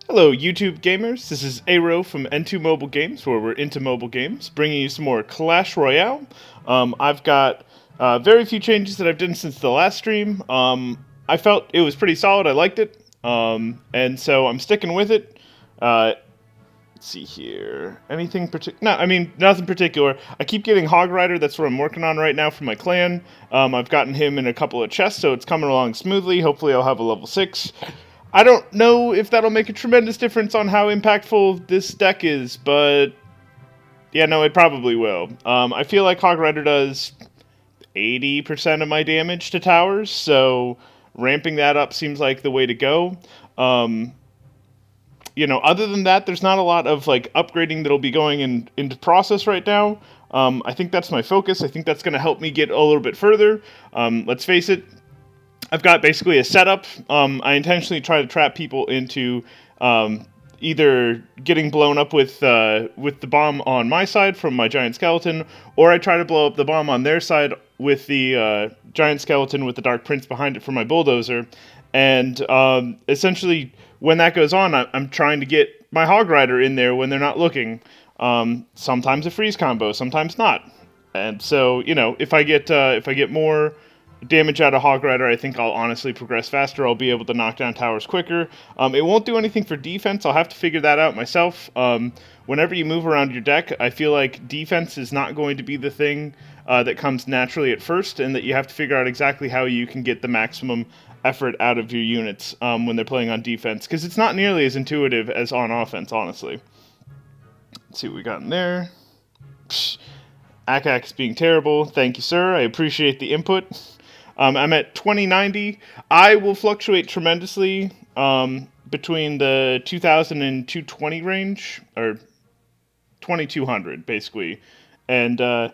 Hello, YouTube gamers. This is Aero from N2 Mobile Games, where we're into mobile games, bringing you some more Clash Royale. I've got very few changes that I've done since the last stream. I felt it was pretty solid. I liked it, and so I'm sticking with it. Let's see here. Anything particular? No, I mean, nothing particular. I keep getting Hog Rider. That's what I'm working on right now for my clan. I've gotten him in a couple of chests, so it's coming along smoothly. Hopefully, I'll have a level 6. I don't know if that'll make a tremendous difference on how impactful this deck is, but yeah, no, it probably will. I feel like Hog Rider does 80% of my damage to towers, so ramping that up seems like the way to go. Other than that, there's not a lot of like upgrading that'll be going into process right now. I think that's my focus. I think that's going to help me get a little bit further. Let's face it, I've got basically a setup. I intentionally try to trap people into either getting blown up with the bomb on my side from my giant skeleton, or I try to blow up the bomb on their side with the giant skeleton with the Dark Prince behind it for my bulldozer. And essentially, when that goes on, I'm trying to get my Hog Rider in there when they're not looking. Sometimes a freeze combo, sometimes not. And so, if I get more damage out of Hog Rider, I think I'll honestly progress faster. I'll be able to knock down towers quicker. It won't do anything for defense. I'll have to figure that out myself. Whenever you move around your deck, I feel like defense is not going to be the thing that comes naturally at first, and that you have to figure out exactly how you can get the maximum effort out of your units when they're playing on defense, because it's not nearly as intuitive as on offense, honestly. Let's see what we got in there. Psh, Akax being terrible. Thank you, sir. I appreciate the input. I'm at 2090. I will fluctuate tremendously between the 2000 and 220 range, or 2200 basically, and I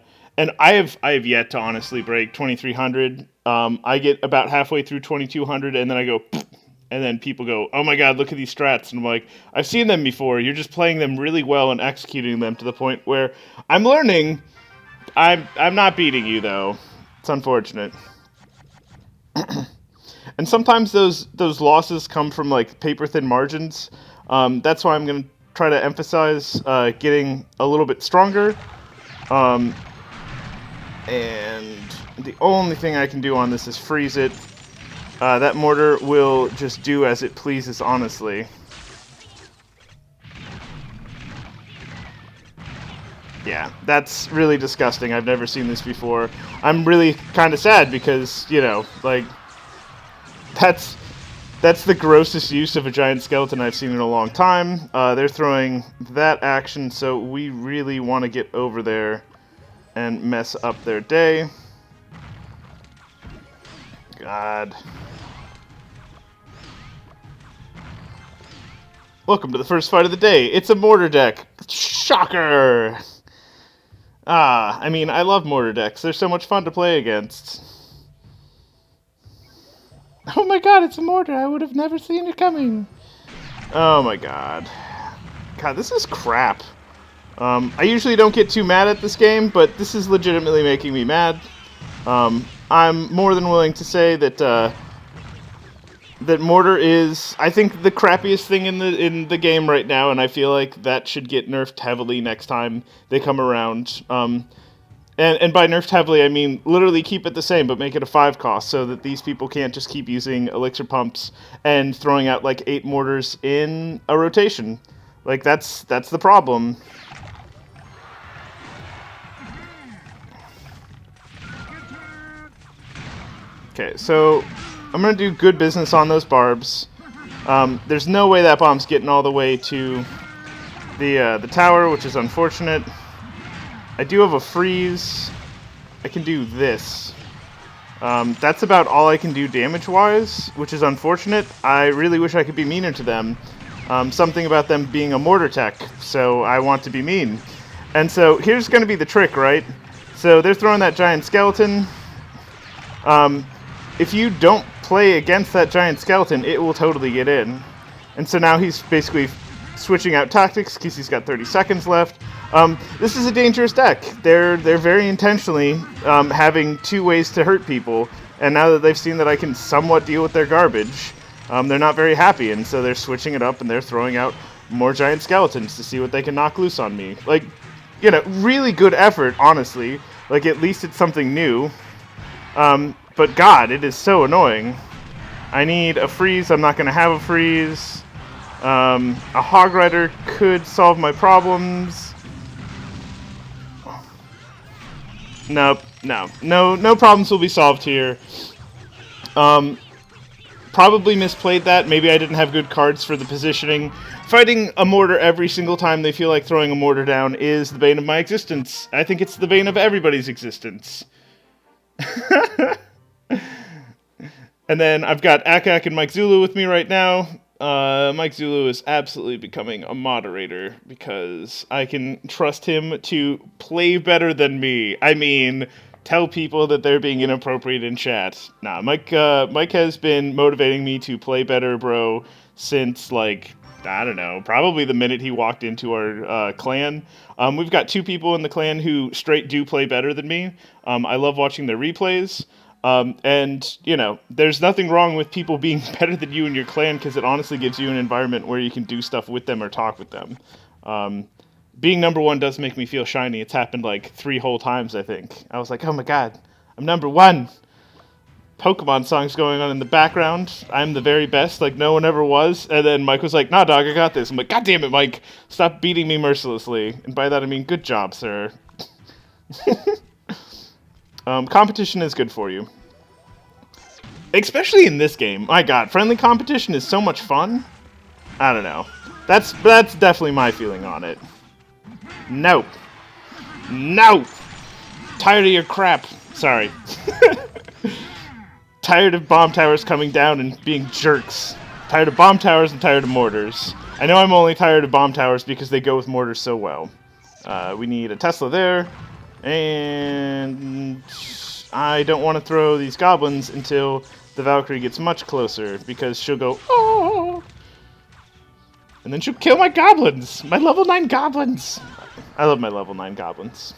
have yet to honestly break 2300. I get about halfway through 2200, and then I go, and then people go, "Oh my God, look at these strats!" And I'm like, "I've seen them before. You're just playing them really well and executing them to the point where I'm learning. I'm not beating you though. It's unfortunate." And sometimes those losses come from like paper thin margins. That's why I'm going to try to emphasize getting a little bit stronger. And the only thing I can do on this is freeze it. That mortar will just do as it pleases, honestly. Yeah, that's really disgusting. I've never seen this before. I'm really kind of sad because, that's the grossest use of a giant skeleton I've seen in a long time. They're throwing that action, so we really want to get over there and mess up their day. God. Welcome to the first fight of the day. It's a mortar deck. Shocker! I mean, I love mortar decks. They're so much fun to play against. Oh my God, it's a mortar. I would have never seen it coming. Oh my God. God, this is crap. I usually don't get too mad at this game, but this is legitimately making me mad. I'm more than willing to say that that mortar is, I think, the crappiest thing in the game right now, and I feel like that should get nerfed heavily next time they come around. And by nerfed heavily, I mean literally keep it the same, but make it a 5 cost, so that these people can't just keep using elixir pumps and throwing out like 8 mortars in a rotation. Like that's the problem. Okay, so I'm going to do good business on those barbs. There's no way that bomb's getting all the way to the tower, which is unfortunate. I do have a freeze. I can do this. That's about all I can do damage-wise, which is unfortunate. I really wish I could be meaner to them. Something about them being a mortar tech, so I want to be mean. And so here's going to be the trick, right? So they're throwing that giant skeleton. If you don't play against that giant skeleton, it will totally get in. And so now he's basically switching out tactics because he's got 30 seconds left. This is a dangerous deck. They're very intentionally having 2 ways to hurt people, and now that they've seen that I can somewhat deal with their garbage, they're not very happy, and so they're switching it up and they're throwing out more giant skeletons to see what they can knock loose on me. Like, really good effort, honestly. Like, at least it's something new. But God, it is so annoying. I need a freeze. I'm not going to have a freeze. A Hog Rider could solve my problems. Nope, no problems will be solved here. Probably misplayed that. Maybe I didn't have good cards for the positioning. Fighting a mortar every single time they feel like throwing a mortar down is the bane of my existence. I think it's the bane of everybody's existence. And then I've got Akak and Mike Zulu with me right now. Mike Zulu is absolutely becoming a moderator because I can trust him to play better than me. I mean, tell people that they're being inappropriate in chat. Nah, Mike has been motivating me to play better, bro, since, like, I don't know, probably the minute he walked into our clan. We've got 2 people in the clan who straight do play better than me. I love watching their replays. And, there's nothing wrong with people being better than you in your clan because it honestly gives you an environment where you can do stuff with them or talk with them. Being number 1 does make me feel shiny. It's happened like 3 whole times, I think. I was like, oh my god, I'm number 1. Pokemon songs going on in the background. I'm the very best, like no one ever was. And then Mike was like, nah, dog, I got this. I'm like, god damn it, Mike. Stop beating me mercilessly. And by that I mean, good job, sir. Competition is good for you. Especially in this game. My god, friendly competition is so much fun. I don't know. That's definitely my feeling on it. No. No! Tired of your crap. Sorry. Tired of bomb towers coming down and being jerks. Tired of bomb towers and tired of mortars. I know I'm only tired of bomb towers because they go with mortars so well. We need a Tesla there. And I don't want to throw these goblins until the Valkyrie gets much closer, because she'll go, oh! And then she'll kill my goblins! My level 9 goblins! I love my level 9 goblins.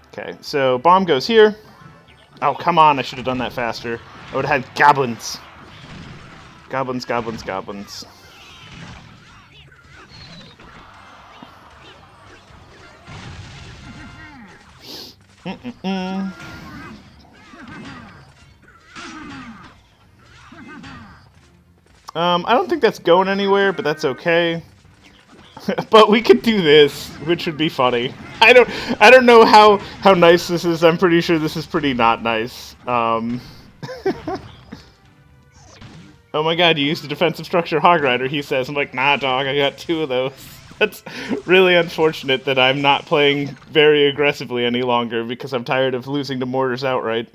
Okay, so bomb goes here. Oh, come on, I should have done that faster. I would have had goblins. Goblins, goblins, goblins. I don't think that's going anywhere, but that's okay. But we could do this, which would be funny. I don't know how nice this is. I'm pretty sure this is pretty not nice. Oh my god, you used a defensive structure Hog Rider, he says. I'm like, nah, dog, I got 2 of those. That's really unfortunate that I'm not playing very aggressively any longer because I'm tired of losing to mortars outright.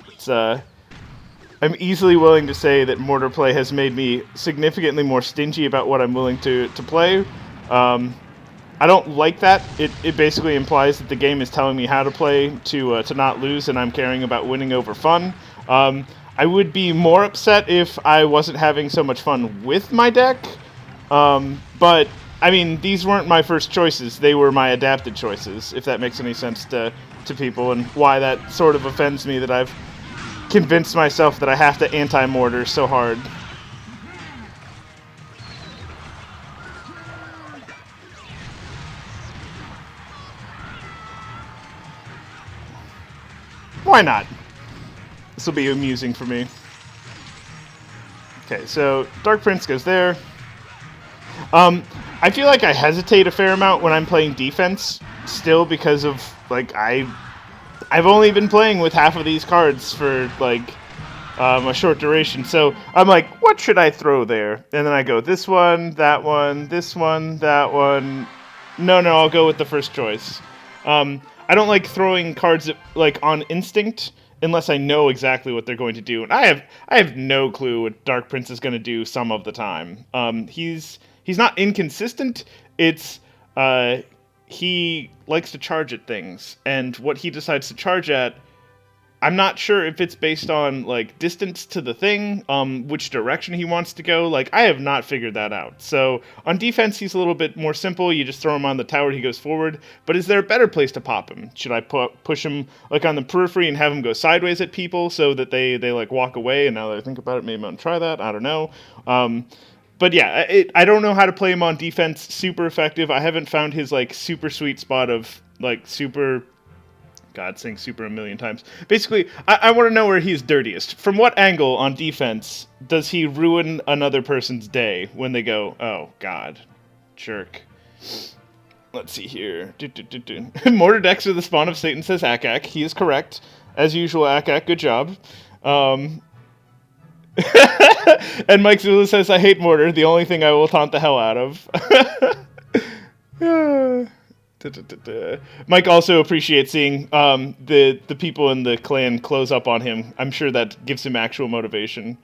It's, I'm easily willing to say that mortar play has made me significantly more stingy about what I'm willing to play. I don't like that. It basically implies that the game is telling me how to play to not lose, and I'm caring about winning over fun. I would be more upset if I wasn't having so much fun with my deck, but I mean, these weren't my first choices. They were my adapted choices, if that makes any sense to people, and why that sort of offends me that I've convinced myself that I have to anti-mortar so hard. Why not? This will be amusing for me. Okay, so Dark Prince goes there. I feel like I hesitate a fair amount when I'm playing defense still because of, like, I've only been playing with half of these cards for, like, a short duration. So I'm like, what should I throw there? And then I go, this one, that one, this one, that one. No, I'll go with the first choice. I don't like throwing cards, like, on instinct unless I know exactly what they're going to do. And I have no clue what Dark Prince is going to do some of the time. He's not inconsistent. It's he likes to charge at things, and what he decides to charge at, I'm not sure if it's based on like distance to the thing, which direction he wants to go. Like, I have not figured that out. So on defense, he's a little bit more simple. You just throw him on the tower, he goes forward. But is there a better place to pop him? Should I push him like on the periphery and have him go sideways at people so that they like walk away? And now that I think about it, maybe I'm gonna try that. I don't know. But yeah, I don't know how to play him on defense super effective. I haven't found his like super sweet spot of like super. God, saying super a million times. Basically, I want to know where he's dirtiest. From what angle on defense does he ruin another person's day when they go, oh, God, jerk. Let's see here. Mortar decks are the spawn of Satan, says Akak. He is correct. As usual, Akak, good job. And Mike Zula says, I hate mortar, the only thing I will taunt the hell out of. Mike also appreciates seeing the people in the clan close up on him. I'm sure that gives him actual motivation.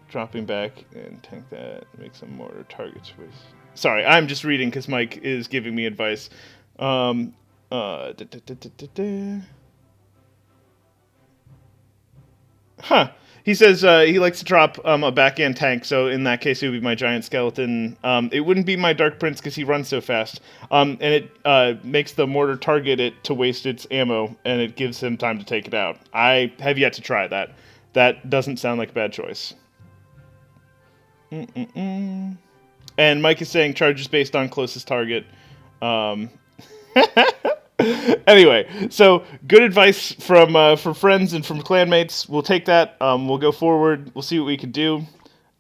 Dropping back and tank that. Make some mortar target space. Sorry, I'm just reading because Mike is giving me advice. Huh. He says he likes to drop a backhand tank, so in that case it would be my giant skeleton. It wouldn't be my Dark Prince because he runs so fast. And it makes the mortar target it to waste its ammo, and it gives him time to take it out. I have yet to try that. That doesn't sound like a bad choice. And Mike is saying charges based on closest target. Anyway, so good advice from friends and from clanmates. We'll take that. We'll go forward. We'll see what we can do.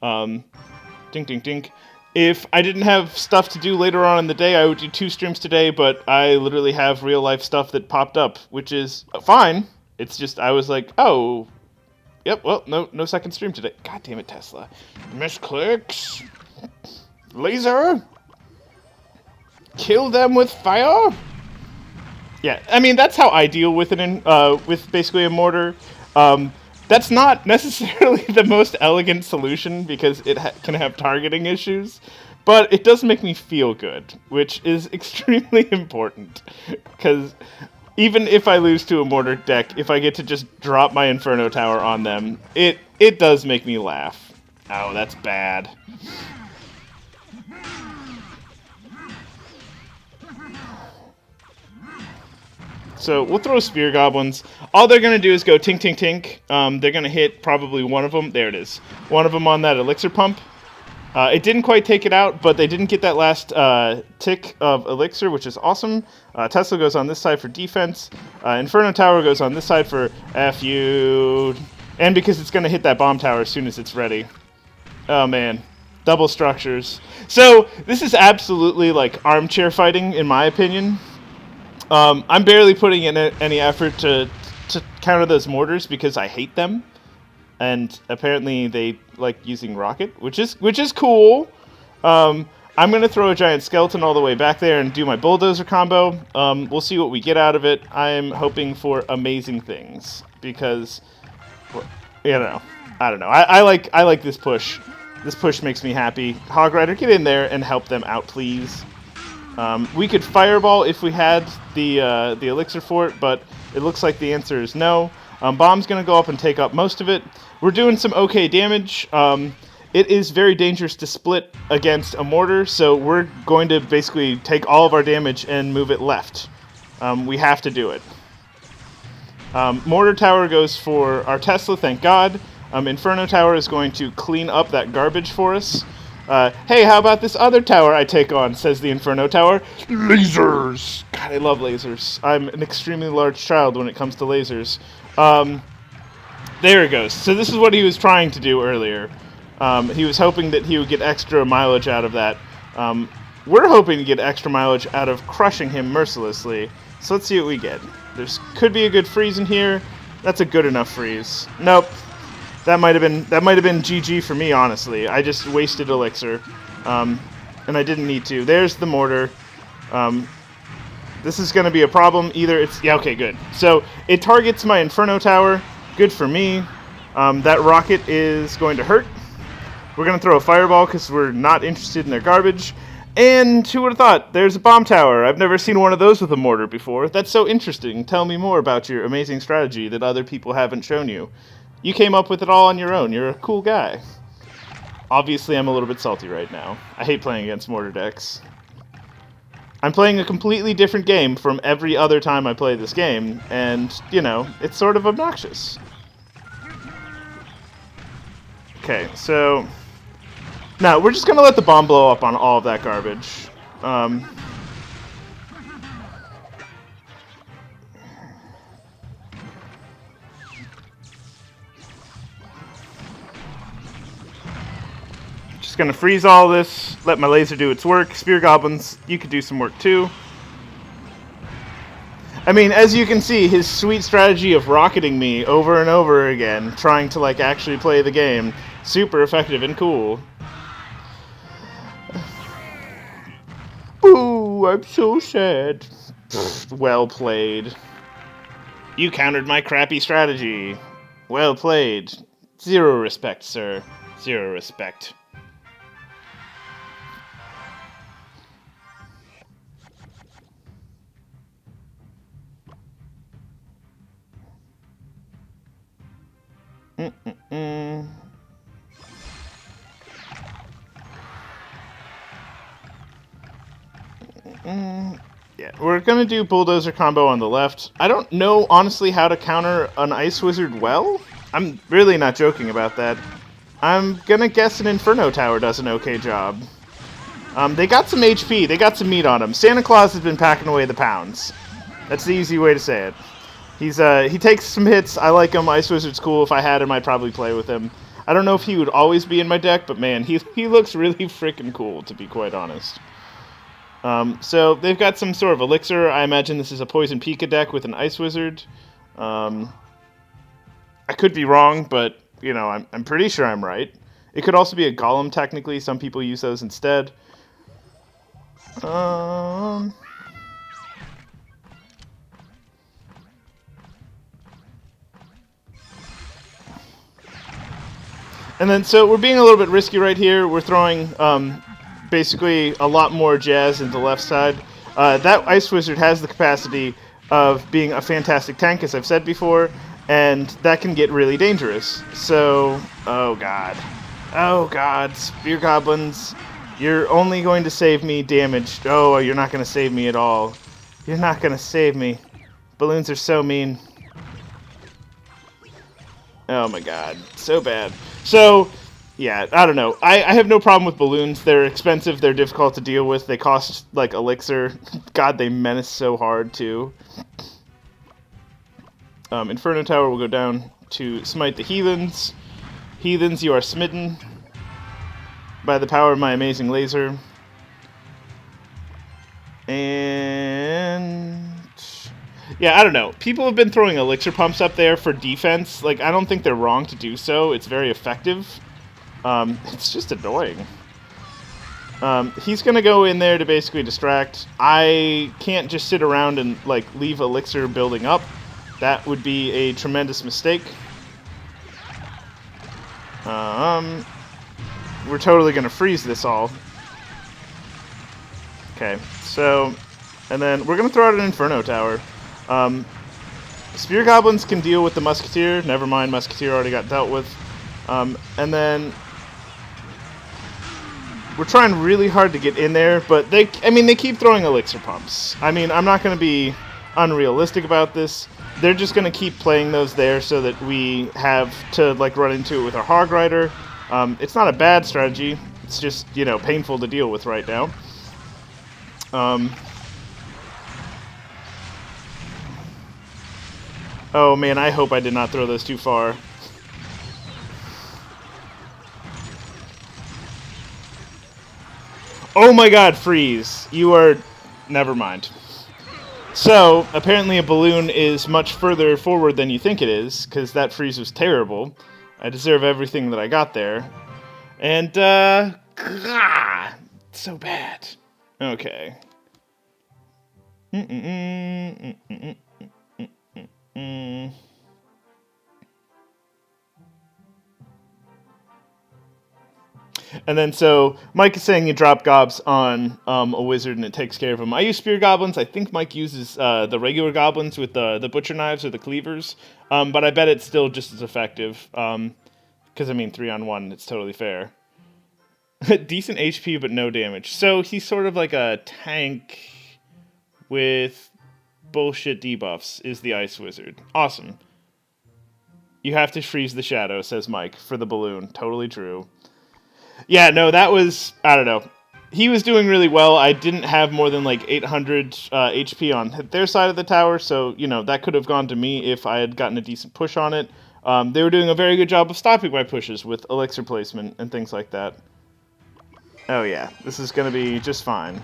Dink, dink, dink. If I didn't have stuff to do later on in the day, I would do 2 streams today, but I literally have real life stuff that popped up, which is fine. It's just I was like, oh, yep, well, no second stream today. God damn it, Tesla. Misclicks. Laser. Kill them with fire. Yeah, I mean, that's how I deal with it with basically a mortar. That's not necessarily the most elegant solution because it can have targeting issues, but it does make me feel good, which is extremely important. Because even if I lose to a mortar deck, if I get to just drop my Inferno Tower on them, it does make me laugh. Oh, that's bad. So we'll throw Spear Goblins. All they're going to do is go tink, tink, tink. They're going to hit probably one of them. There it is. One of them on that Elixir Pump. It didn't quite take it out, but they didn't get that last tick of Elixir, which is awesome. Tesla goes on this side for defense. Inferno Tower goes on this side for FU. And because it's going to hit that bomb tower as soon as it's ready. Oh, man. Double structures. So this is absolutely like armchair fighting, in my opinion. I'm barely putting in any effort to counter those mortars because I hate them, and apparently they like using rocket, which is cool. I'm gonna throw a giant skeleton all the way back there and do my bulldozer combo. We'll see what we get out of it. I'm hoping for amazing things because, you know, I don't know. I like this push. This push makes me happy. Hog Rider, get in there and help them out, please. We could fireball if we had the elixir for it, but it looks like the answer is no. Bomb's going to go up and take up most of it. We're doing some okay damage. It is very dangerous to split against a mortar, so we're going to basically take all of our damage and move it left. We have to do it. Mortar Tower goes for our Tesla, thank God. Inferno Tower is going to clean up that garbage for us. Hey, how about this other tower I take on, says the Inferno Tower. Lasers! God, I love lasers. I'm an extremely large child when it comes to lasers. There it goes. So this is what he was trying to do earlier. He was hoping that he would get extra mileage out of that. We're hoping to get extra mileage out of crushing him mercilessly. So let's see what we get. Could be a good freeze in here. That's a good enough freeze. Nope. That might have been GG for me, honestly. I just wasted elixir, and I didn't need to. There's the mortar. This is going to be a problem. Either it's okay, good. So it targets my Inferno Tower. Good for me. That rocket is going to hurt. We're going to throw a fireball because we're not interested in their garbage. And who would have thought? There's a bomb tower. I've never seen one of those with a mortar before. That's so interesting. Tell me more about your amazing strategy that other people haven't shown you. You came up with it all on your own. You're a cool guy. Obviously, I'm a little bit salty right now. I hate playing against mortar decks. I'm playing a completely different game from every other time I play this game, and, you know, it's sort of obnoxious. Okay, so... now, we're just going to let the bomb blow up on all of that garbage. Just going to freeze all this, let my laser do its work. Spear Goblins, you could do some work too. I mean, as you can see, his sweet strategy of rocketing me over and over again, trying to, like, actually play the game, super effective and cool. Boo, I'm so sad. Well played. You countered my crappy strategy. Well played. Zero respect, sir. Zero respect. Yeah, we're gonna do Bulldozer combo on the left. I don't know, honestly, how to counter an Ice Wizard well. I'm really not joking about that. I'm gonna guess an Inferno Tower does an okay job. They got some HP, they got some meat on them. Santa Claus has been packing away the pounds. That's the easy way to say it. He takes some hits. I like him. Ice Wizard's cool. If I had him, I'd probably play with him. I don't know if he would always be in my deck, but man, he looks really freaking cool, to be quite honest. So they've got some sort of elixir. I imagine this is a Poison Pika deck with an Ice Wizard. I could be wrong, but you know, I'm pretty sure I'm right. It could also be a Golem, technically. Some people use those instead. And then, so we're being a little bit risky right here. We're throwing basically a lot more jazz into the left side. That Ice Wizard has the capacity of being a fantastic tank, as I've said before, and that can get really dangerous. So, oh god. Oh god, Spear Goblins, you're only going to save me damaged. Oh, you're not going to save me at all. You're not going to save me. Balloons are so mean. Oh my god, so bad. So, yeah, I don't know. I have no problem with balloons. They're expensive, they're difficult to deal with, they cost, like, elixir. God, they menace so hard, too. Inferno Tower will go down to smite the heathens. Heathens, you are smitten by the power of my amazing laser. And... yeah, I don't know. People have been throwing elixir pumps up there for defense. Like, I don't think they're wrong to do so. It's very effective. It's just annoying. He's going to go in there to basically distract. I can't just sit around and, like, leave elixir building up. That would be a tremendous mistake. We're totally going to freeze this all. Okay, so... and then we're going to throw out an Inferno Tower. Spear Goblins can deal with the Musketeer. Never mind, Musketeer already got dealt with. And then... we're trying really hard to get in there, but they keep throwing elixir pumps. I mean, I'm not going to be unrealistic about this. They're just going to keep playing those there so that we have to, like, run into it with our Hog Rider. It's not a bad strategy. It's just, you know, painful to deal with right now. Oh man, I hope I did not throw those too far. Oh my god, freeze. You are... never mind. So, apparently a balloon is much further forward than you think it is, because that freeze was terrible. I deserve everything that I got there. And, so bad. Okay. And then so Mike is saying you drop gobs on a wizard and it takes care of them. I use spear goblins. I think Mike uses the regular goblins with the butcher knives or the cleavers. But I bet it's still just as effective. Because, I mean, 3-on-1, it's totally fair. Decent HP, but no damage. So he's sort of like a tank with bullshit debuffs, is the Ice Wizard. Awesome. You have to freeze the shadow, says Mike, for the balloon. Totally true. Yeah, no, that was, I don't know. He was doing really well. I didn't have more than like 800 HP on their side of the tower, so, you know, that could have gone to me if I had gotten a decent push on it. They were doing a very good job of stopping my pushes with elixir placement and things like that. Oh yeah, this is going to be just fine.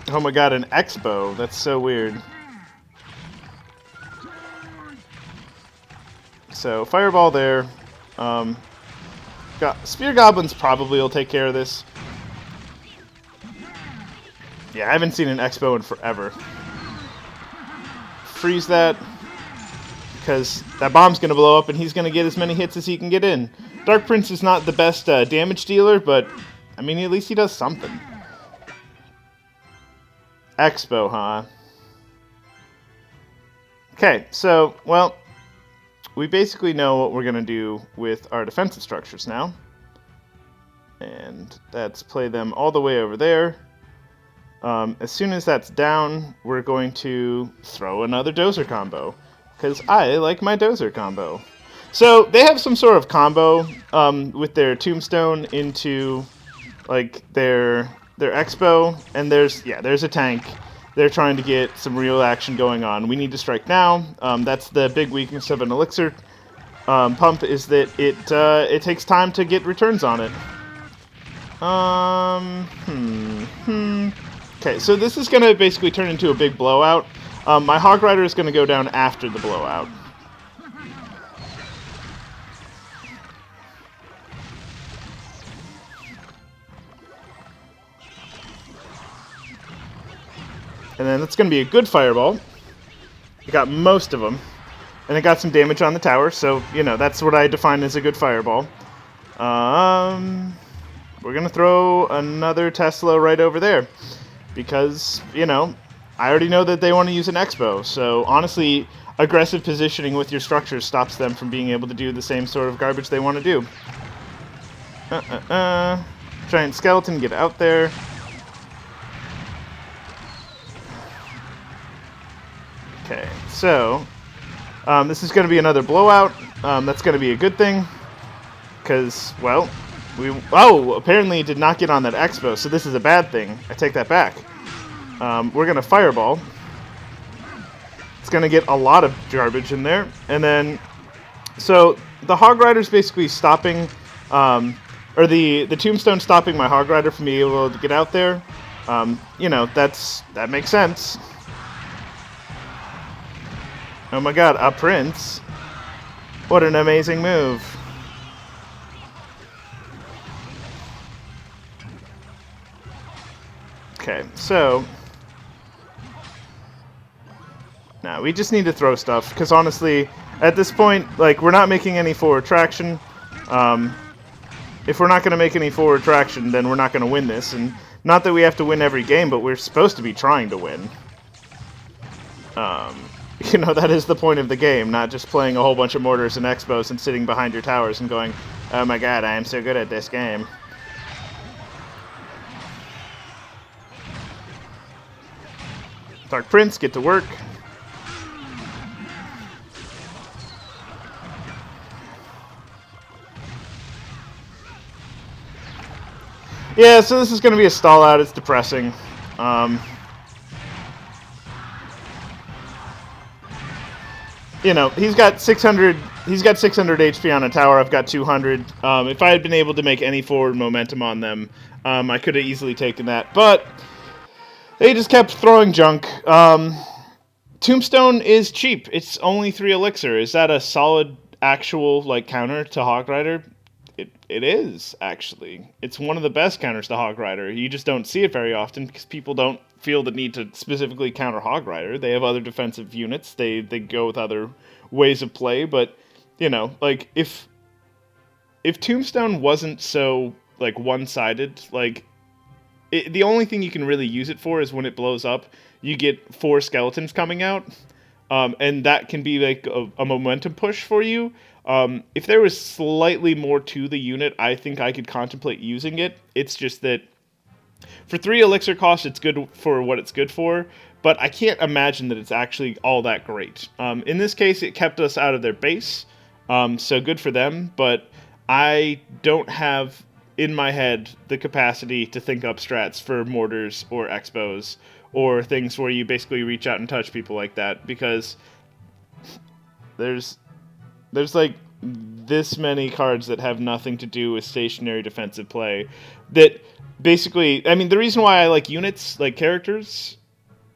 Oh my god, an Expo. That's so weird. So, Fireball there. Spear Goblins probably will take care of this. Yeah, I haven't seen an Expo in forever. Freeze that. Because that bomb's going to blow up and he's going to get as many hits as he can get in. Dark Prince is not the best damage dealer, but, I mean, at least he does something. Expo, huh? Okay, so, well, we basically know what we're going to do with our defensive structures now. And let's play them all the way over there. As soon as that's down, we're going to throw another Dozer combo. Because I like my Dozer combo. So, they have some sort of combo with their Tombstone into, like, their Expo. And there's a tank. They're trying to get some real action going on. We need to strike now. That's the big weakness of an Elixir pump, is that it takes time to get returns on it. Okay, so this is going to basically turn into a big blowout. My Hog Rider is going to go down after the blowout. And then that's going to be a good fireball. I got most of them. And it got some damage on the tower, so, you know, that's what I define as a good fireball. We're going to throw another Tesla right over there. Because, you know, I already know that they want to use an Expo. So, honestly, aggressive positioning with your structures stops them from being able to do the same sort of garbage they want to do. Giant skeleton, get out there. Okay, so this is going to be another blowout. That's going to be a good thing, because, well, apparently it did not get on that Expo, so this is a bad thing. I take that back. We're going to fireball. It's going to get a lot of garbage in there, and then, so the Hog Rider's basically stopping, or the Tombstone stopping my Hog Rider from being able to get out there. You know, that makes sense. Oh my god, a Prince. What an amazing move. Okay, so now we just need to throw stuff, because honestly, at this point, like, we're not making any forward traction. If we're not going to make any forward traction, then we're not going to win this. And not that we have to win every game, but we're supposed to be trying to win. You know, that is the point of the game, not just playing a whole bunch of mortars and expos and sitting behind your towers and going, oh my god, I am so good at this game. Dark Prince, get to work. Yeah, so this is going to be a stall out. It's depressing. You know, he's got 600 HP on a tower. I've got 200. If I had been able to make any forward momentum on them, I could have easily taken that. But they just kept throwing junk. Tombstone is cheap. It's only 3 elixir. Is that a solid actual like counter to Hog Rider? It is, actually. It's one of the best counters to Hog Rider. You just don't see it very often because people don't feel the need to specifically counter Hog Rider. They have other defensive units. They go with other ways of play, but, you know, like, if Tombstone wasn't so, like, one-sided, like, the only thing you can really use it for is when it blows up, you get 4 skeletons coming out, and that can be, like, a momentum push for you. If there was slightly more to the unit, I think I could contemplate using it. It's just that for 3 elixir cost, it's good for what it's good for, but I can't imagine that it's actually all that great. In this case, it kept us out of their base, so good for them, but I don't have in my head the capacity to think up strats for mortars or expos or things where you basically reach out and touch people like that, because there's like this many cards that have nothing to do with stationary defensive play that basically, I mean, the reason why I like units, like characters,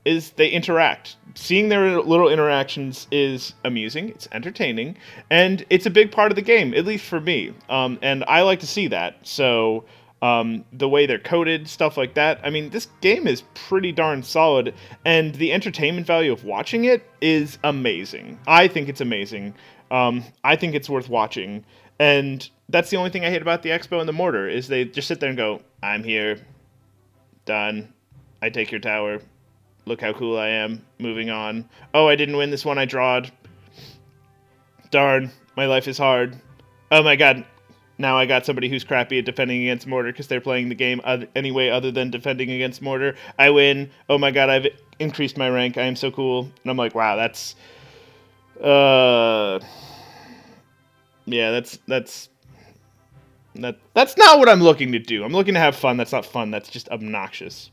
is they interact. Seeing their little interactions is amusing, it's entertaining, and it's a big part of the game, at least for me. And I like to see that. So the way they're coded, stuff like that. I mean, this game is pretty darn solid, and the entertainment value of watching it is amazing. I think it's amazing. I think it's worth watching. And that's the only thing I hate about the Expo and the Mortar, is they just sit there and go, I'm here. Done. I take your tower. Look how cool I am. Moving on. Oh, I didn't win this one I drawed. Darn. My life is hard. Oh my god. Now I got somebody who's crappy at defending against Mortar because they're playing the game anyway other than defending against Mortar. I win. Oh my god, I've increased my rank. I am so cool. And I'm like, wow, that's... Yeah, that's not what I'm looking to do. I'm looking to have fun. That's not fun. That's just obnoxious.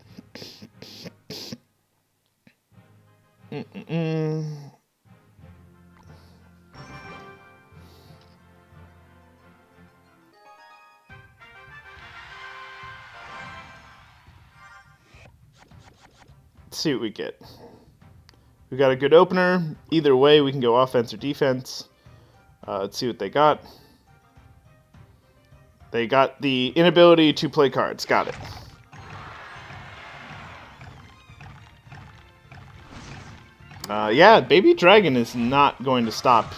Let's see what we get. We got a good opener. Either way, we can go offense or defense. Let's see what they got. They got the inability to play cards. Got it. Yeah, Baby Dragon is not going to stop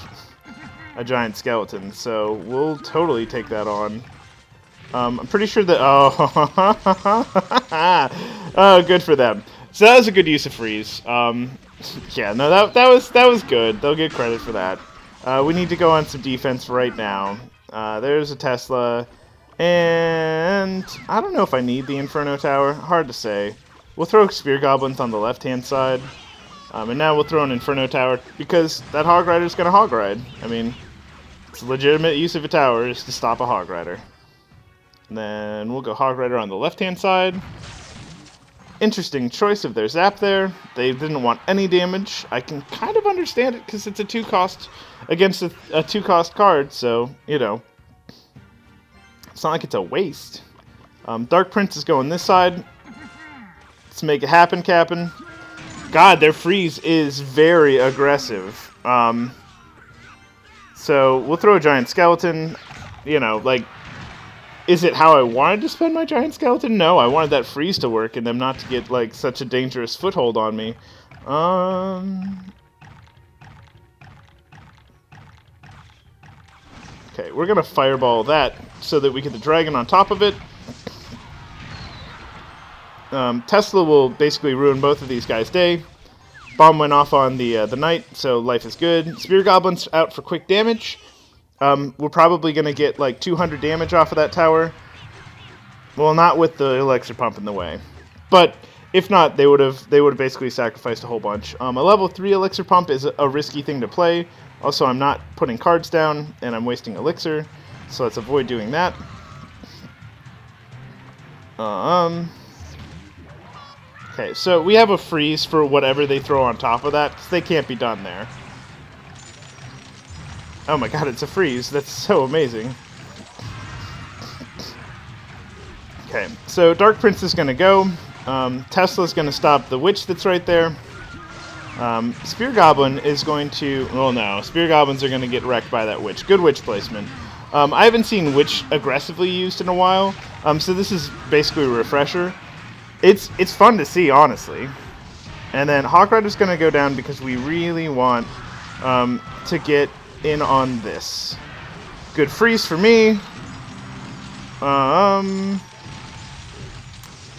a giant skeleton, so we'll totally take that on. I'm pretty sure that... Oh, oh, good for them. So that was a good use of freeze. Yeah, no, that was good. They'll get credit for that. We need to go on some defense right now. There's a Tesla, and I don't know if I need the Inferno Tower. Hard to say. We'll throw Spear Goblins on the left-hand side, and now we'll throw an Inferno Tower because that Hog Rider's going to Hog Ride. I mean, it's a legitimate use of a tower is to stop a Hog Rider. And then we'll go Hog Rider on the left-hand side. Interesting choice of their Zap there. They didn't want any damage. I can kind of understand it because it's a 2-cost against a 2-cost card, so, you know, it's not like it's a waste. Dark Prince is going this side. Let's make it happen, Cap'n. God, their freeze is very aggressive. So we'll throw a giant skeleton. You know, like, is it how I wanted to spend my giant skeleton? No, I wanted that freeze to work and them not to get, like, such a dangerous foothold on me. Okay, we're going to fireball that so that we get the dragon on top of it. Tesla will basically ruin both of these guys' day. Bomb went off on the knight, so life is good. Spear Goblin's out for quick damage. We're probably going to get like 200 damage off of that tower. Well, not with the elixir pump in the way. But if not, they would have basically sacrificed a whole bunch. A level 3 elixir pump is a risky thing to play. Also, I'm not putting cards down, and I'm wasting elixir. So let's avoid doing that. Okay, so we have a freeze for whatever they throw on top of that, because they can't be done there. Oh my god, it's a freeze. That's so amazing. Okay, so Dark Prince is going to go. Tesla's going to stop the witch that's right there. Spear Goblin is going to... Well, no. Spear Goblins are going to get wrecked by that witch. Good witch placement. I haven't seen witch aggressively used in a while, so this is basically a refresher. It's fun to see, honestly. And then Hawk Rider's going to go down because we really want to get in on this. Good freeze for me.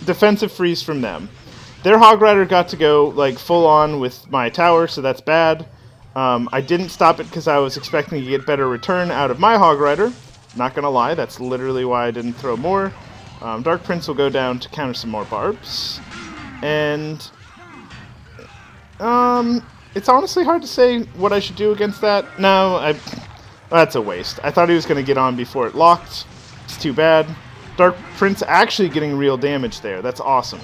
Defensive freeze from them. Their Hog Rider got to go like full on with my tower, so that's bad. I didn't stop it because I was expecting to get better return out of my Hog Rider. Not gonna lie, that's literally why I didn't throw more. Dark Prince will go down to counter some more barbs. And it's honestly hard to say what I should do against that. No, that's a waste. I thought he was going to get on before it locked. It's too bad. Dark Prince actually getting real damage there. That's awesome.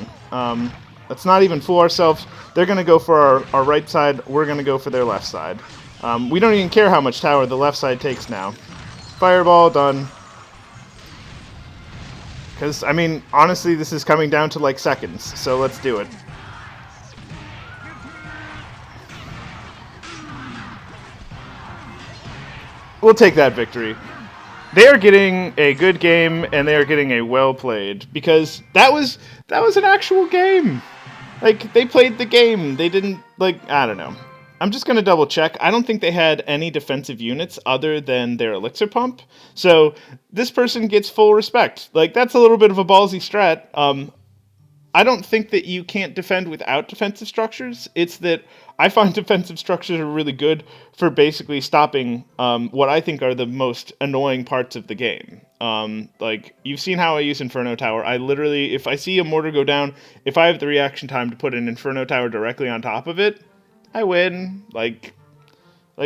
Let's not even fool ourselves. They're going to go for our right side. We're going to go for their left side. We don't even care how much tower the left side takes now. Fireball, done. Because, I mean, honestly, this is coming down to like seconds. So let's do it. We'll take that victory. They are getting a good game, and they are getting a well played, because that was an actual game. Like, they played the game. They didn't, like, I don't know. I'm just going to double check. I don't think they had any defensive units other than their elixir pump. So this person gets full respect. Like, that's a little bit of a ballsy strat. I don't think that you can't defend without defensive structures. It's that I find defensive structures are really good for basically stopping what I think are the most annoying parts of the game. Like, you've seen how I use Inferno Tower. I literally, if I see a mortar go down, if I have the reaction time to put an Inferno Tower directly on top of it, I win. Like,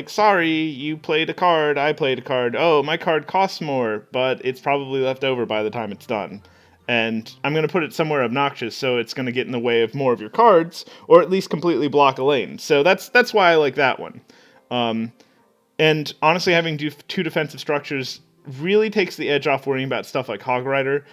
sorry, you played a card, I played a card. Oh, my card costs more, but it's probably left over by the time it's done. And I'm going to put it somewhere obnoxious, so it's going to get in the way of more of your cards, or at least completely block a lane. So that's why I like that one. And honestly, having two defensive structures really takes the edge off worrying about stuff like Hog Rider,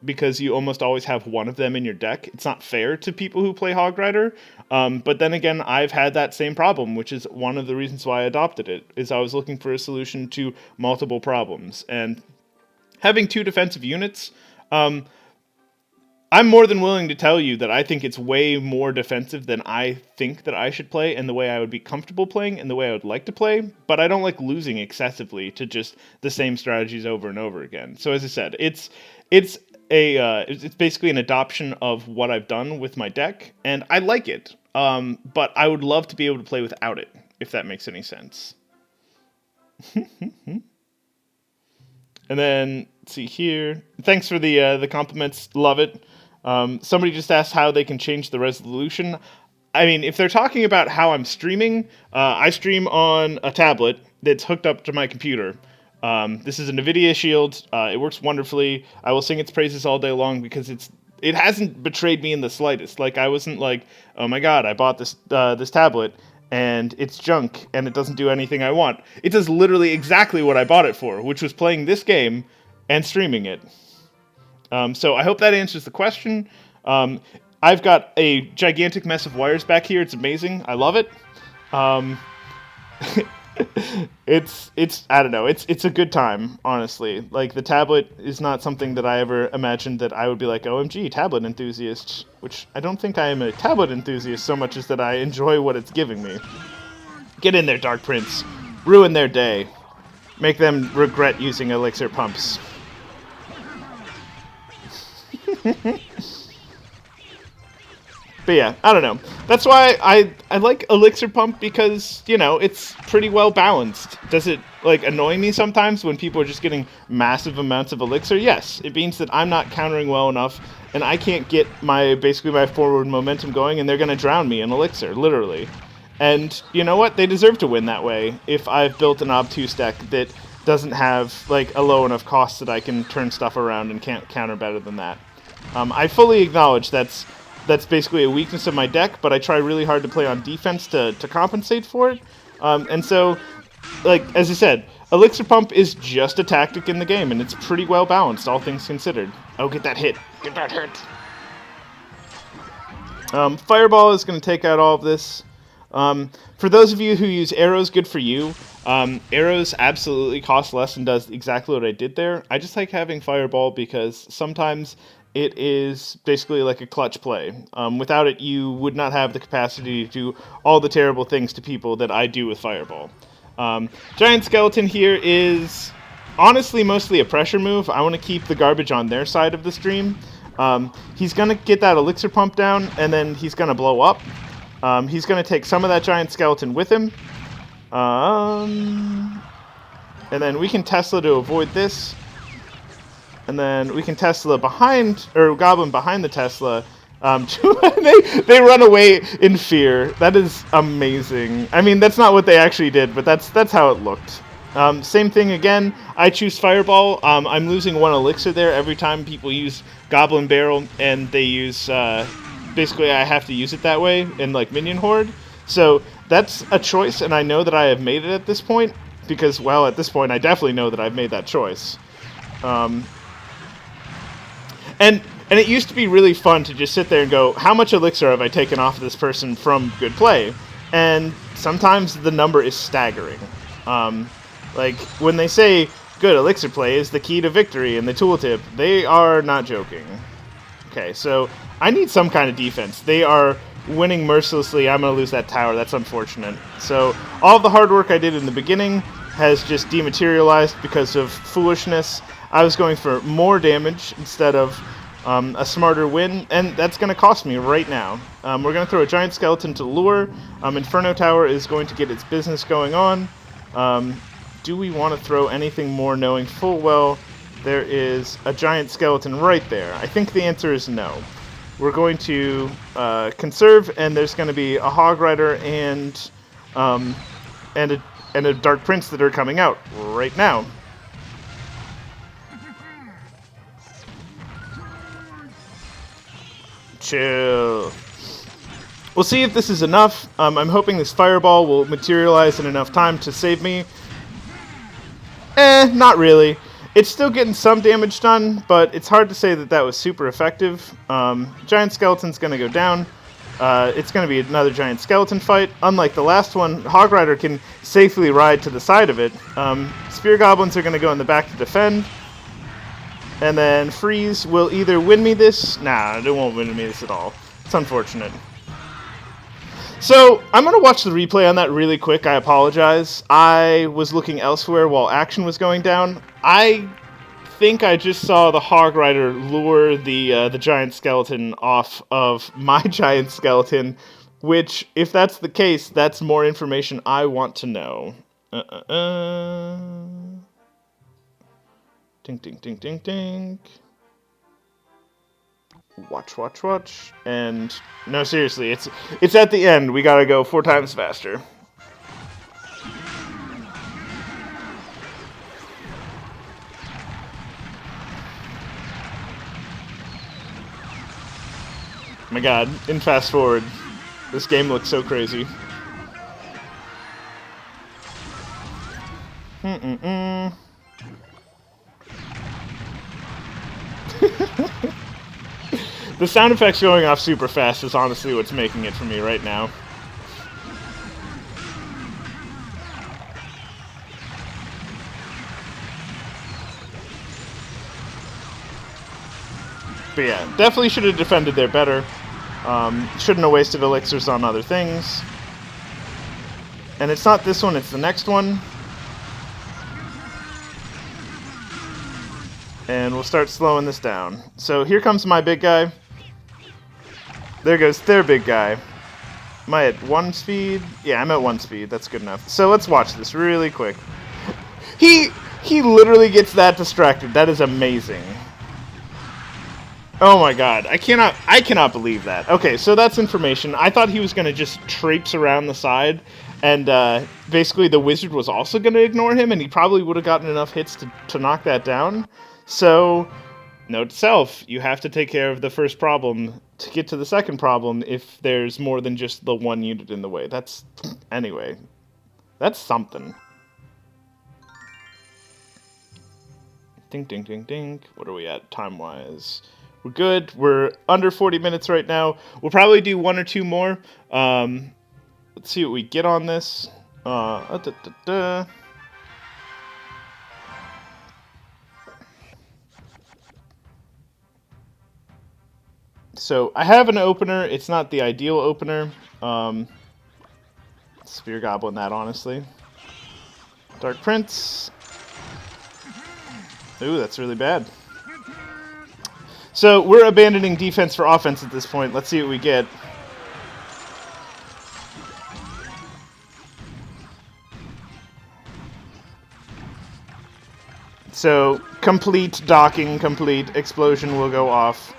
because you almost always have one of them in your deck. It's not fair to people who play Hog Rider, but then again, I've had that same problem, which is one of the reasons why I adopted it, is I was looking for a solution to multiple problems. And having two defensive units... I'm more than willing to tell you that I think it's way more defensive than I think that I should play, and the way I would be comfortable playing, and the way I would like to play, but I don't like losing excessively to just the same strategies over and over again. So as I said, it's basically an adoption of what I've done with my deck, and I like it, but I would love to be able to play without it, if that makes any sense. And then, let's see here. Thanks for the compliments. Love it. Somebody just asked how they can change the resolution. I mean, if they're talking about how I'm streaming, I stream on a tablet that's hooked up to my computer. This is a NVIDIA Shield. It works wonderfully. I will sing its praises all day long because it hasn't betrayed me in the slightest. Like, I wasn't like, oh my god, I bought this tablet and it's junk, and it doesn't do anything I want. It does literally exactly what I bought it for, which was playing this game and streaming it. So I hope that answers the question. I've got a gigantic mess of wires back here. It's amazing. I love it. It's I don't know. It's a good time, honestly. Like, the tablet is not something that I ever imagined that I would be like, OMG, tablet enthusiast, which I don't think I am a tablet enthusiast so much as that I enjoy what it's giving me. Get in there, Dark Prince. Ruin their day. Make them regret using elixir pumps. But yeah, I don't know. That's why I like Elixir Pump, because, you know, it's pretty well balanced. Does it, like, annoy me sometimes when people are just getting massive amounts of Elixir? Yes. It means that I'm not countering well enough, and I can't get basically my forward momentum going, and they're going to drown me in Elixir, literally. And you know what? They deserve to win that way if I've built an obtuse deck that doesn't have, like, a low enough cost that I can turn stuff around and can't counter better than that. I fully acknowledge that's basically a weakness of my deck, but I try really hard to play on defense to compensate for it. And so, like, as I said, Elixir Pump is just a tactic in the game, and it's pretty well balanced, all things considered. Oh, get that hit. Get that hit. Fireball is going to take out all of this. For those of you who use arrows, good for you. Arrows absolutely cost less and does exactly what I did there. I just like having Fireball because sometimes it is basically like a clutch play. Without it, you would not have the capacity to do all the terrible things to people that I do with Fireball. Giant Skeleton here is honestly mostly a pressure move. I want to keep the garbage on their side of the stream. He's going to get that elixir pump down, and then he's going to blow up. He's going to take some of that Giant Skeleton with him. And then we can Tesla to avoid this. And then we can Tesla behind, or Goblin behind the Tesla. They run away in fear. That is amazing. I mean, that's not what they actually did, but that's how it looked. Same thing again. I choose Fireball. I'm losing 1 elixir there every time people use Goblin Barrel, and they use basically I have to use it that way in like Minion Horde. So that's a choice, and I know that I have made it at this point because, well, at this point I definitely know that I've made that choice. And it used to be really fun to just sit there and go, how much elixir have I taken off of this person from good play? And sometimes the number is staggering. Like, when they say good elixir play is the key to victory in the tooltip, they are not joking. Okay, so I need some kind of defense. They are winning mercilessly. I'm going to lose that tower. That's unfortunate. So all of the hard work I did in the beginning has just dematerialized because of foolishness. I was going for more damage instead of a smarter win, and that's going to cost me right now. We're going to throw a Giant Skeleton to lure. Inferno Tower is going to get its business going on. Do we want to throw anything more, knowing full well there is a Giant Skeleton right there? I think the answer is no. We're going to conserve, and there's going to be a Hog Rider and a Dark Prince that are coming out right now. Chill. We'll see if this is enough. I'm hoping this Fireball will materialize in enough time to save me. Not really. It's still getting some damage done, but it's hard to say that that was super effective. Giant Skeleton's going to go down. It's going to be another Giant Skeleton fight. Unlike the last one, Hog Rider can safely ride to the side of it. Spear Goblins are going to go in the back to defend. And then Freeze will either win me this. Nah, it won't win me this at all. It's unfortunate. So, I'm going to watch the replay on that really quick. I apologize. I was looking elsewhere while action was going down. I think I just saw the Hog Rider lure the Giant Skeleton off of my Giant Skeleton, which, if that's the case, that's more information I want to know. Ding, ding, ding, ding, ding. Watch, watch, watch. And no, seriously, it's at the end. We gotta go 4 times faster. My god, in fast forward, this game looks so crazy. The sound effects going off super fast is honestly what's making it for me right now. But yeah, definitely should have defended there better. Shouldn't have wasted elixirs on other things. And it's not this one, it's the next one. And we'll start slowing this down. So here comes my big guy. There goes their big guy. Am I at 1 speed? Yeah, I'm at 1 speed. That's good enough. So let's watch this really quick. He literally gets that distracted. That is amazing. Oh my god. I cannot believe that. Okay, so that's information. I thought he was going to just traipse around the side. And basically the wizard was also going to ignore him. And he probably would have gotten enough hits to knock that down. So, note to self, you have to take care of the first problem to get to the second problem if there's more than just the 1 unit in the way. Anyway, that's something. Ding, ding, ding, ding. What are we at time-wise? We're good. We're under 40 minutes right now. We'll probably do 1 or 2 more. Let's see what we get on this. So I have an opener. It's not the ideal opener. Spear Goblin that, honestly. Dark Prince. Ooh, that's really bad. So we're abandoning defense for offense at this point. Let's see what we get. So complete docking, complete explosion will go off.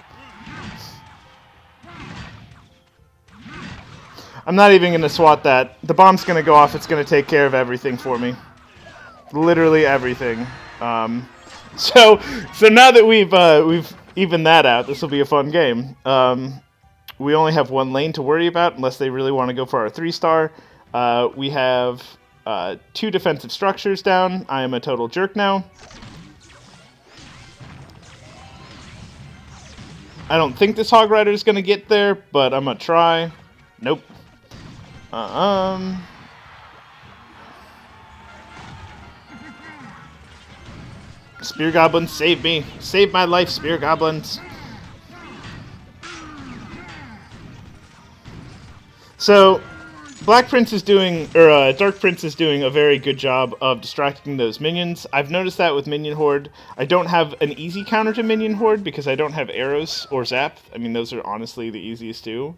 I'm not even going to swat that. The bomb's going to go off. It's going to take care of everything for me. Literally everything. So now that we've evened that out, this will be a fun game. We only have one lane to worry about, unless they really want to go for our 3-star. We have 2 defensive structures down. I am a total jerk now. I don't think this Hog Rider is going to get there, but I'm going to try. Nope. Spear Goblins, save me. Save my life, Spear Goblins. So, Black Prince is doing, or Dark Prince is doing a very good job of distracting those minions. I've noticed that with Minion Horde. I don't have an easy counter to Minion Horde because I don't have arrows or zap. I mean, those are honestly the easiest too.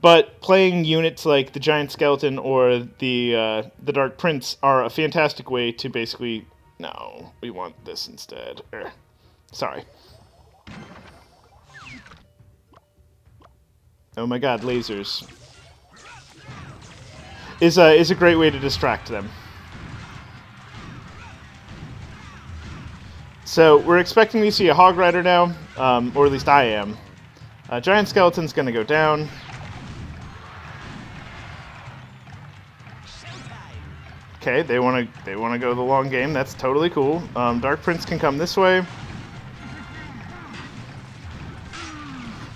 But playing units like the Giant Skeleton or the Dark Prince are a fantastic way to basically... No, we want this instead. Sorry. Oh my god, lasers. Is a great way to distract them. So we're expecting to see a Hog Rider now, or at least I am. Giant Skeleton's gonna go down. Okay, they wanna go the long game. That's totally cool. Dark Prince can come this way.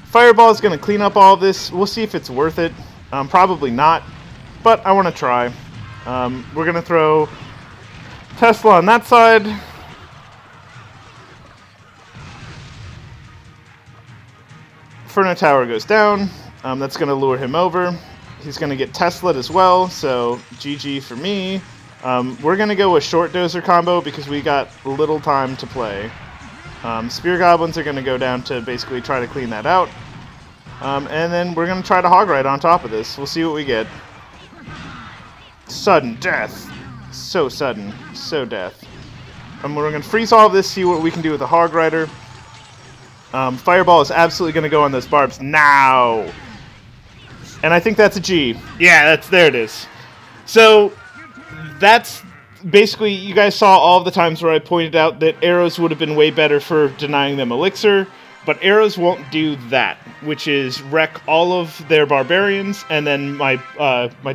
Fireball is gonna clean up all of this. We'll see if it's worth it. Probably not, but I want to try. We're gonna throw Tesla on that side. Inferno Tower goes down. That's gonna lure him over. He's going to get Tesla'd as well, so GG for me. We're going to go with short Dozer combo because we got little time to play. Spear Goblins are going to go down to basically try to clean that out. And then we're going to try to Hog Ride on top of this. We'll see what we get. Sudden death. So sudden. So death. We're going to freeze all of this, see what we can do with the Hog Rider. Fireball is absolutely going to go on those barbs now. And I think that's a G. Yeah, there it is. So that's basically, you guys saw all of the times where I pointed out that arrows would have been way better for denying them elixir, but arrows won't do that, which is wreck all of their barbarians, and then my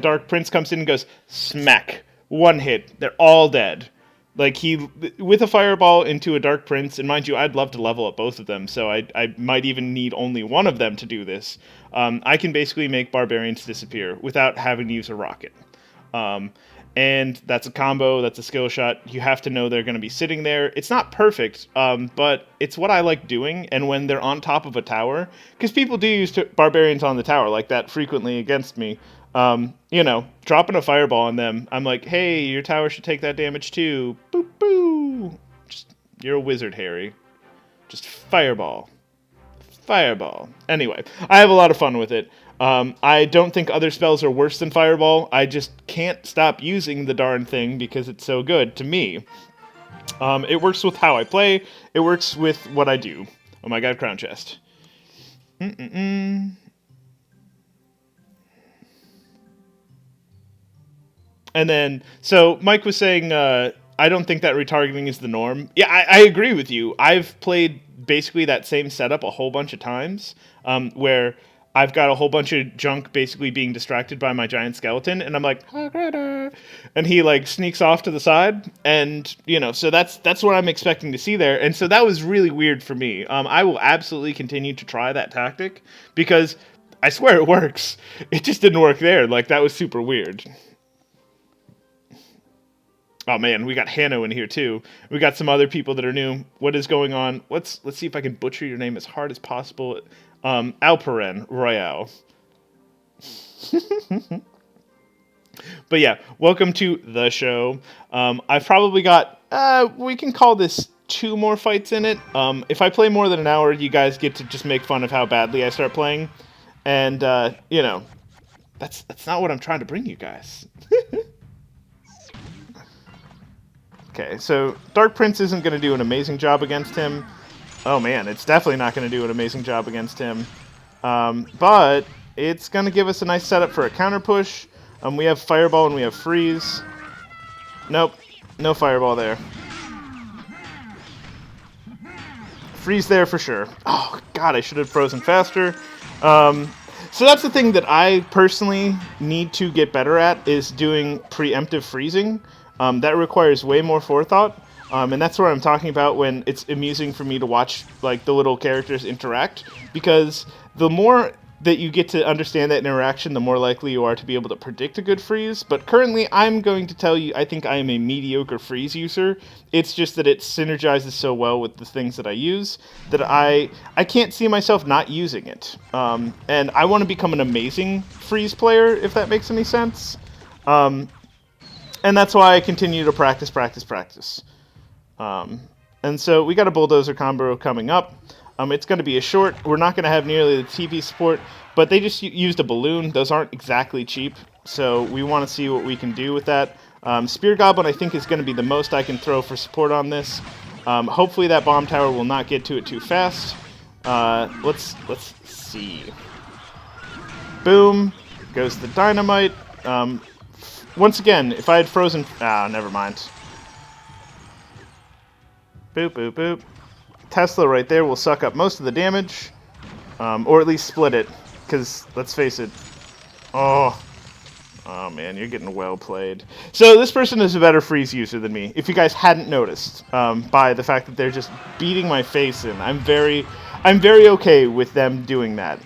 Dark Prince comes in and goes, smack. One hit. They're all dead. Like, with a fireball into a Dark Prince, and mind you, I'd love to level up both of them, so I might even need only one of them to do this. I can basically make barbarians disappear without having to use a rocket. And that's a combo, that's a skill shot. You have to know they're going to be sitting there. It's not perfect, but it's what I like doing, and when they're on top of a tower, because people do use barbarians on the tower like that frequently against me. Dropping a fireball on them, I'm like, hey, your tower should take that damage too. Boop, boo. You're a wizard, Harry. Just fireball. Fireball. Anyway, I have a lot of fun with it. I don't think other spells are worse than fireball. I just can't stop using the darn thing because it's so good to me. It works with how I play. It works with what I do. Oh my god, crown chest. And then, so Mike was saying, I don't think that retargeting is the norm. Yeah, I agree with you. I've played basically that same setup a whole bunch of times, where I've got a whole bunch of junk basically being distracted by my giant skeleton, and I'm like, and he like sneaks off to the side, and so that's what I'm expecting to see there, and so that was really weird for me. I will absolutely continue to try that tactic because I swear it works. It just didn't work there. Like, that was super weird. Oh man, we got Hanno in here too. We got some other people that are new. What is going on? Let's see if I can butcher your name as hard as possible. Alperen Royale. But yeah, welcome to the show. I've probably got, we can call this 2 more fights in it. If I play more than an hour, you guys get to just make fun of how badly I start playing. And, you know, that's not what I'm trying to bring you guys. Okay, so Dark Prince isn't going to do an amazing job against him. Oh man, it's definitely not going to do an amazing job against him. But it's going to give us a nice setup for a counter push. We have Fireball and we have Freeze. Nope, no Fireball there. Freeze there for sure. Oh god, I should have frozen faster. So that's the thing that I personally need to get better at, is doing preemptive freezing. That requires way more forethought. And that's what I'm talking about when it's amusing for me to watch like the little characters interact, because the more that you get to understand that interaction, the more likely you are to be able to predict a good freeze. But currently, I'm going to tell you, I think I am a mediocre freeze user. It's just that it synergizes so well with the things that I use that I can't see myself not using it. And I want to become an amazing freeze player, if that makes any sense. And that's why I continue to practice. And so we got a Bulldozer combo coming up. It's going to be a short. We're not going to have nearly the TP support, but they just used a balloon. Those aren't exactly cheap, so we want to see what we can do with that. Spear Goblin, I think, is going to be the most I can throw for support on this. Hopefully that bomb tower will not get to it too fast. Let's see. Boom. Goes the dynamite. Once again, if I had frozen... never mind. Boop, boop, boop. Tesla right there will suck up most of the damage. Or at least split it. Because, let's face it... Oh man, you're getting well played. So this person is a better freeze user than me, if you guys hadn't noticed, by the fact that they're just beating my face in. I'm very okay with them doing that.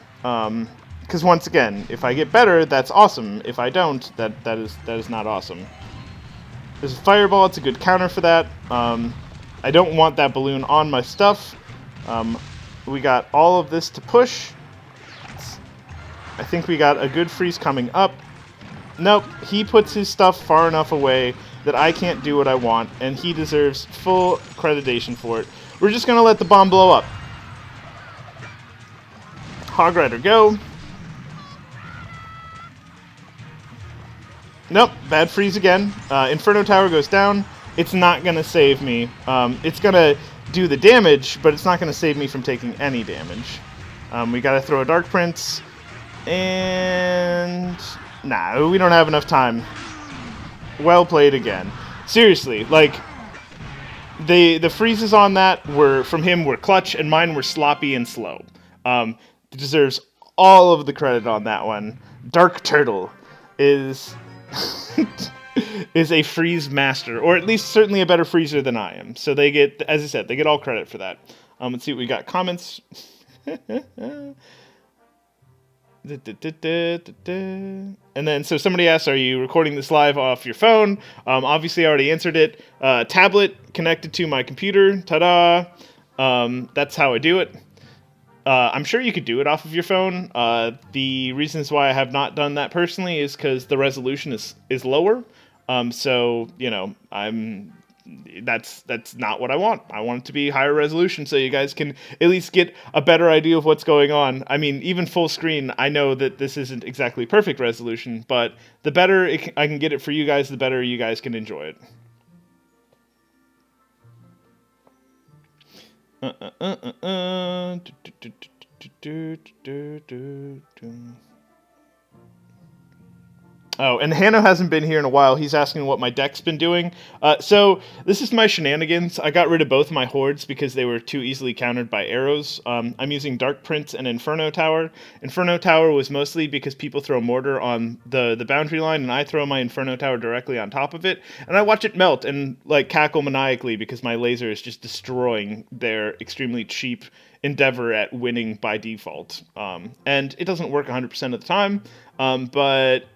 Because once again, if I get better, that's awesome. If I don't, that is not awesome. There's a Fireball, it's a good counter for that. I don't want that balloon on my stuff. We got all of this to push. I think we got a good freeze coming up. Nope, he puts his stuff far enough away that I can't do what I want, and he deserves full accreditation for it. We're just going to let the bomb blow up. Hog Rider, go. Nope, bad freeze again. Inferno Tower goes down. It's not going to save me. It's going to do the damage, but it's not going to save me from taking any damage. We got to throw a Dark Prince. And... Nah, we don't have enough time. Well played again. Seriously, like... The freezes on that were, from him, were clutch, and mine were sloppy and slow. Deserves all of the credit on that one. Dark Turtle is... is a freeze master, or at least certainly a better freezer than I am. So they get, as I said, they get all credit for that. Let's see what we got. Comments. And then, so somebody asks, are you recording this live off your phone? Obviously, I already answered it. Tablet connected to my computer. Ta-da! That's how I do it. I'm sure you could do it off of your phone. The reasons why I have not done that personally is because the resolution is lower. So, you know, that's not what I want. I want it to be higher resolution so you guys can at least get a better idea of what's going on. I mean, even full screen, I know that this isn't exactly perfect resolution, but the better I can get it for you guys, the better you guys can enjoy it. Oh, and Hanno hasn't been here in a while. He's asking what my deck's been doing. So this is my shenanigans. I got rid of both my hordes because they were too easily countered by arrows. I'm using Dark Prince and Inferno Tower. Inferno Tower was mostly because people throw mortar on the boundary line, and I throw my Inferno Tower directly on top of it, and I watch it melt and like cackle maniacally because my laser is just destroying their extremely cheap endeavor at winning by default. And it doesn't work 100% of the time, but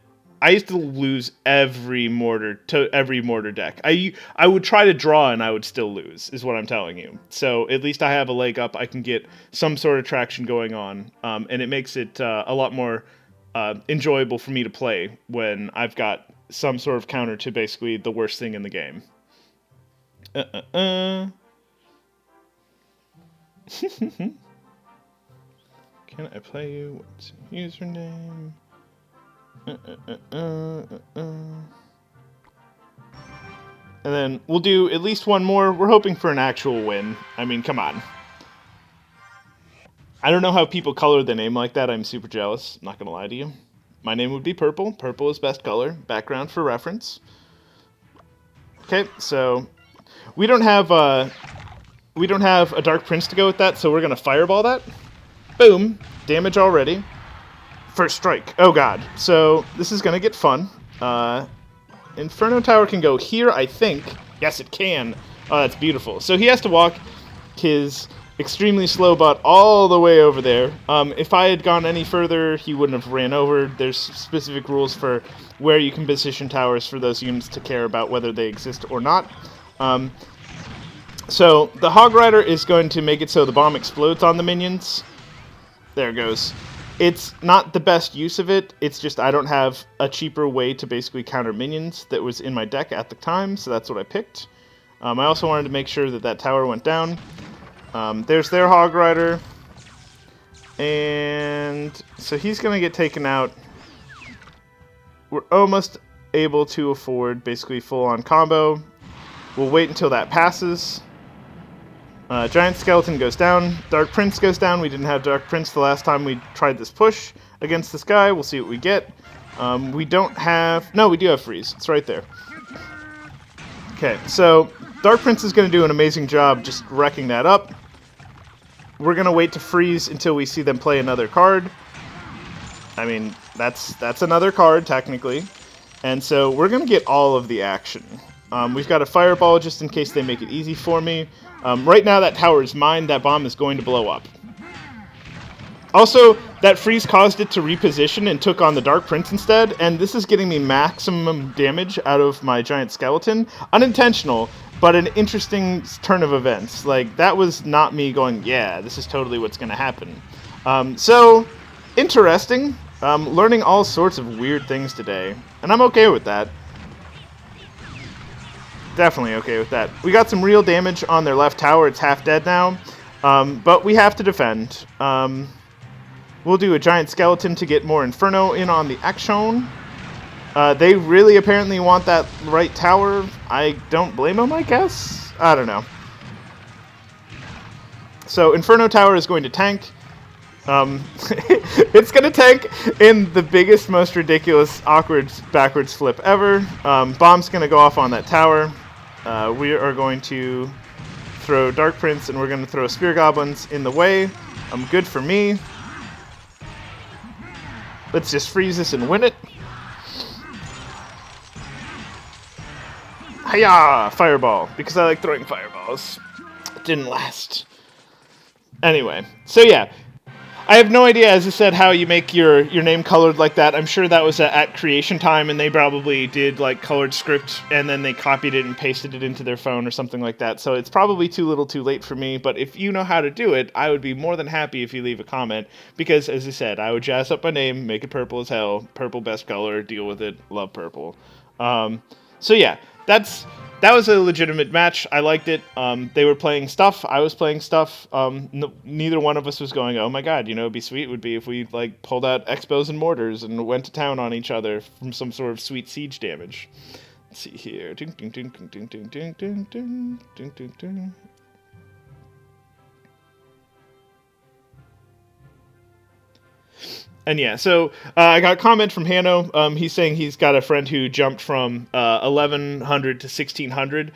I used to lose every mortar deck. I would try to draw and I would still lose, is what I'm telling you. So at least I have a leg up. I can get some sort of traction going on, and it makes it a lot more enjoyable for me to play when I've got some sort of counter to basically the worst thing in the game. Can I play you? What's your username? And then we'll do at least one more. We're hoping for an actual win. I mean, come on. I don't know how people color the name like that. I'm super jealous. I'm not going to lie to you. My name would be purple. Purple is best color. Background for reference. Okay, so we don't have a Dark Prince to go with that, so we're going to fireball that. Boom. Damage already. First strike. Oh, God. So this is going to get fun. Inferno Tower can go here, I think. Yes, it can. Oh, that's beautiful. So he has to walk his extremely slow butt all the way over there. If I had gone any further, he wouldn't have ran over. There's specific rules for where you can position towers for those units to care about whether they exist or not. So the Hog Rider is going to make it so the bomb explodes on the minions. There it goes. It's not the best use of it. It's just I don't have a cheaper way to basically counter minions that was in my deck at the time, so that's what I picked. I also wanted to make sure that that tower went down. There's their Hog Rider. And so he's going to get taken out. We're almost able to afford basically full-on combo. We'll wait until that passes. Giant Skeleton goes down. Dark Prince goes down. We didn't have Dark Prince the last time we tried this push against this guy. We'll see what we get. We don't have... No, we do have Freeze. It's right there. Okay, so Dark Prince is going to do an amazing job just wrecking that up. We're going to wait to freeze until we see them play another card. I mean, that's another card, technically. And so we're going to get all of the action. We've got a Fireball just in case they make it easy for me. Right now, that tower is mine. That bomb is going to blow up. Also, that freeze caused it to reposition and took on the Dark Prince instead, and this is getting me maximum damage out of my Giant Skeleton. Unintentional, but an interesting turn of events. Like, that was not me going, yeah, this is totally what's going to happen. So, interesting. Learning all sorts of weird things today, and I'm okay with that. Definitely okay with that. We got some real damage on their left tower. It's half dead now, but we have to defend. We'll do a Giant Skeleton to get more Inferno in on the action. They really apparently want that right tower. I don't blame them, I guess? I don't know. So Inferno Tower is going to tank. It's going to tank in the biggest, most ridiculous, awkward, backwards flip ever. Bomb's going to go off on that tower. We are going to throw Dark Prince, and we're going to throw Spear Goblins in the way. Good for me. Let's just freeze this and win it. Hiya! Fireball. Because I like throwing fireballs. It didn't last. Anyway, so yeah. I have no idea, as I said, how you make your name colored like that. I'm sure that was at creation time, and they probably did like colored script, and then they copied it and pasted it into their phone or something like that. So it's probably too little too late for me, but if you know how to do it, I would be more than happy if you leave a comment, because as I said, I would jazz up my name, make it purple as hell, purple best color, deal with it, love purple. So yeah, that was a legitimate match. I liked it. They were playing stuff. I was playing stuff. Neither one of us was going, oh my god, it'd be sweet would be if we like pulled out Expos and Mortars and went to town on each other from some sort of sweet siege damage. Let's see here. Ding, ding, ding, ding, ding, ding, ding, ding, ding, ding, ding. And yeah, so I got a comment from Hanno. He's saying he's got a friend who jumped from 1100 to 1600.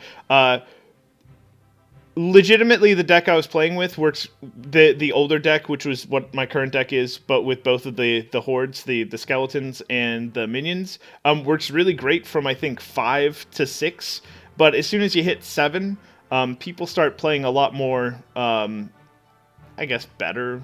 Legitimately, the deck I was playing with works. The older deck, which was what my current deck is, but with both of the hordes, the skeletons and the minions, works really great from I think 5 to 6. But as soon as you hit 7, people start playing a lot more. I guess better.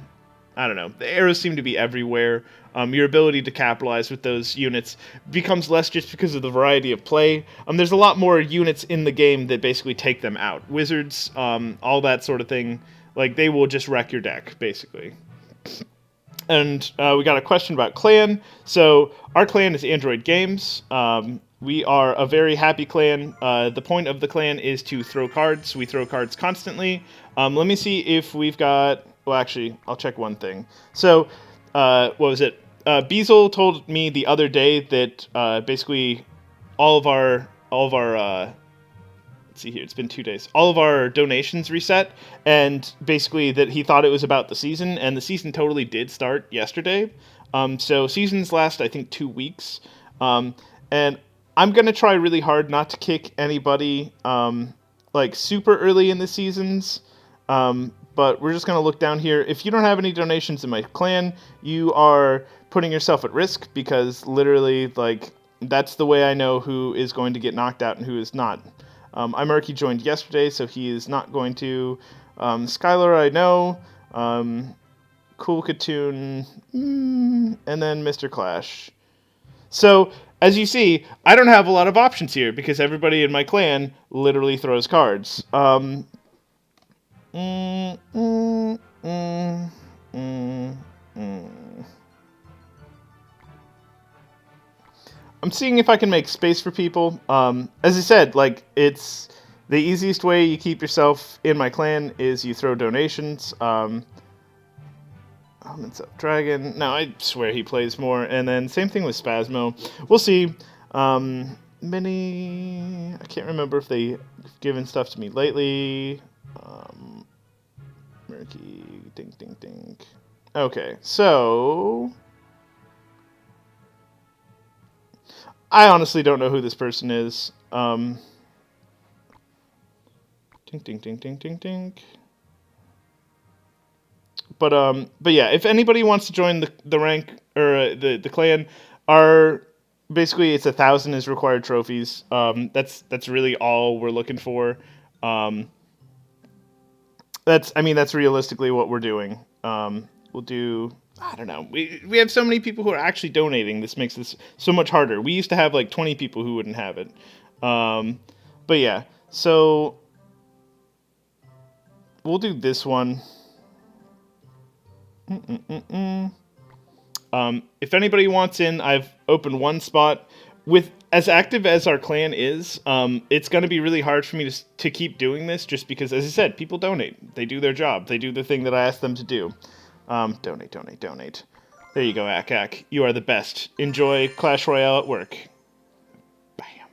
I don't know. The arrows seem to be everywhere. Your ability to capitalize with those units becomes less just because of the variety of play. There's a lot more units in the game that basically take them out. Wizards, all that sort of thing, like they will just wreck your deck, basically. And we got a question about clan. So our clan is Android Games. We are a very happy clan. The point of the clan is to throw cards. We throw cards constantly. Let me see if we've got... Well, actually, I'll check one thing. So, what was it? Beazle told me the other day that basically all of our let's see here, it's been 2 days. All of our donations reset, and basically that he thought it was about the season, and the season totally did start yesterday. So seasons last, I think, 2 weeks. And I'm going to try really hard not to kick anybody like super early in the seasons. But we're just going to look down here. If you don't have any donations in my clan, you are putting yourself at risk, because literally, like, that's the way I know who is going to get knocked out and who is not. Imerky joined yesterday, so he is not going to. Skylar, I know. Cool Katoon, and then Mr. Clash. So, as you see, I don't have a lot of options here, because everybody in my clan literally throws cards. I'm seeing if I can make space for people. As I said, like, it's the easiest way you keep yourself in my clan is you throw donations. It's a dragon. No, I swear he plays more. And then same thing with Spasmo. We'll see. Mini... I can't remember if they've given stuff to me lately. Murky... Ding, ding, ding. Okay, so... I honestly don't know who this person is. Ding, ding, ding, ding, ding, ding. But yeah, if anybody wants to join the rank or the clan, basically it's 1,000 is required trophies. That's really all we're looking for. That's realistically what we're doing. We'll do. I don't know. We have so many people who are actually donating. This makes this so much harder. We used to have like 20 people who wouldn't have it. But yeah, so we'll do this one. If anybody wants in, I've opened one spot. With as active as our clan is, it's going to be really hard for me to keep doing this, just because, as I said, people donate. They do their job. They do the thing that I asked them to do. Donate, donate, donate. There you go, Ak. You are the best. Enjoy Clash Royale at work. Bam.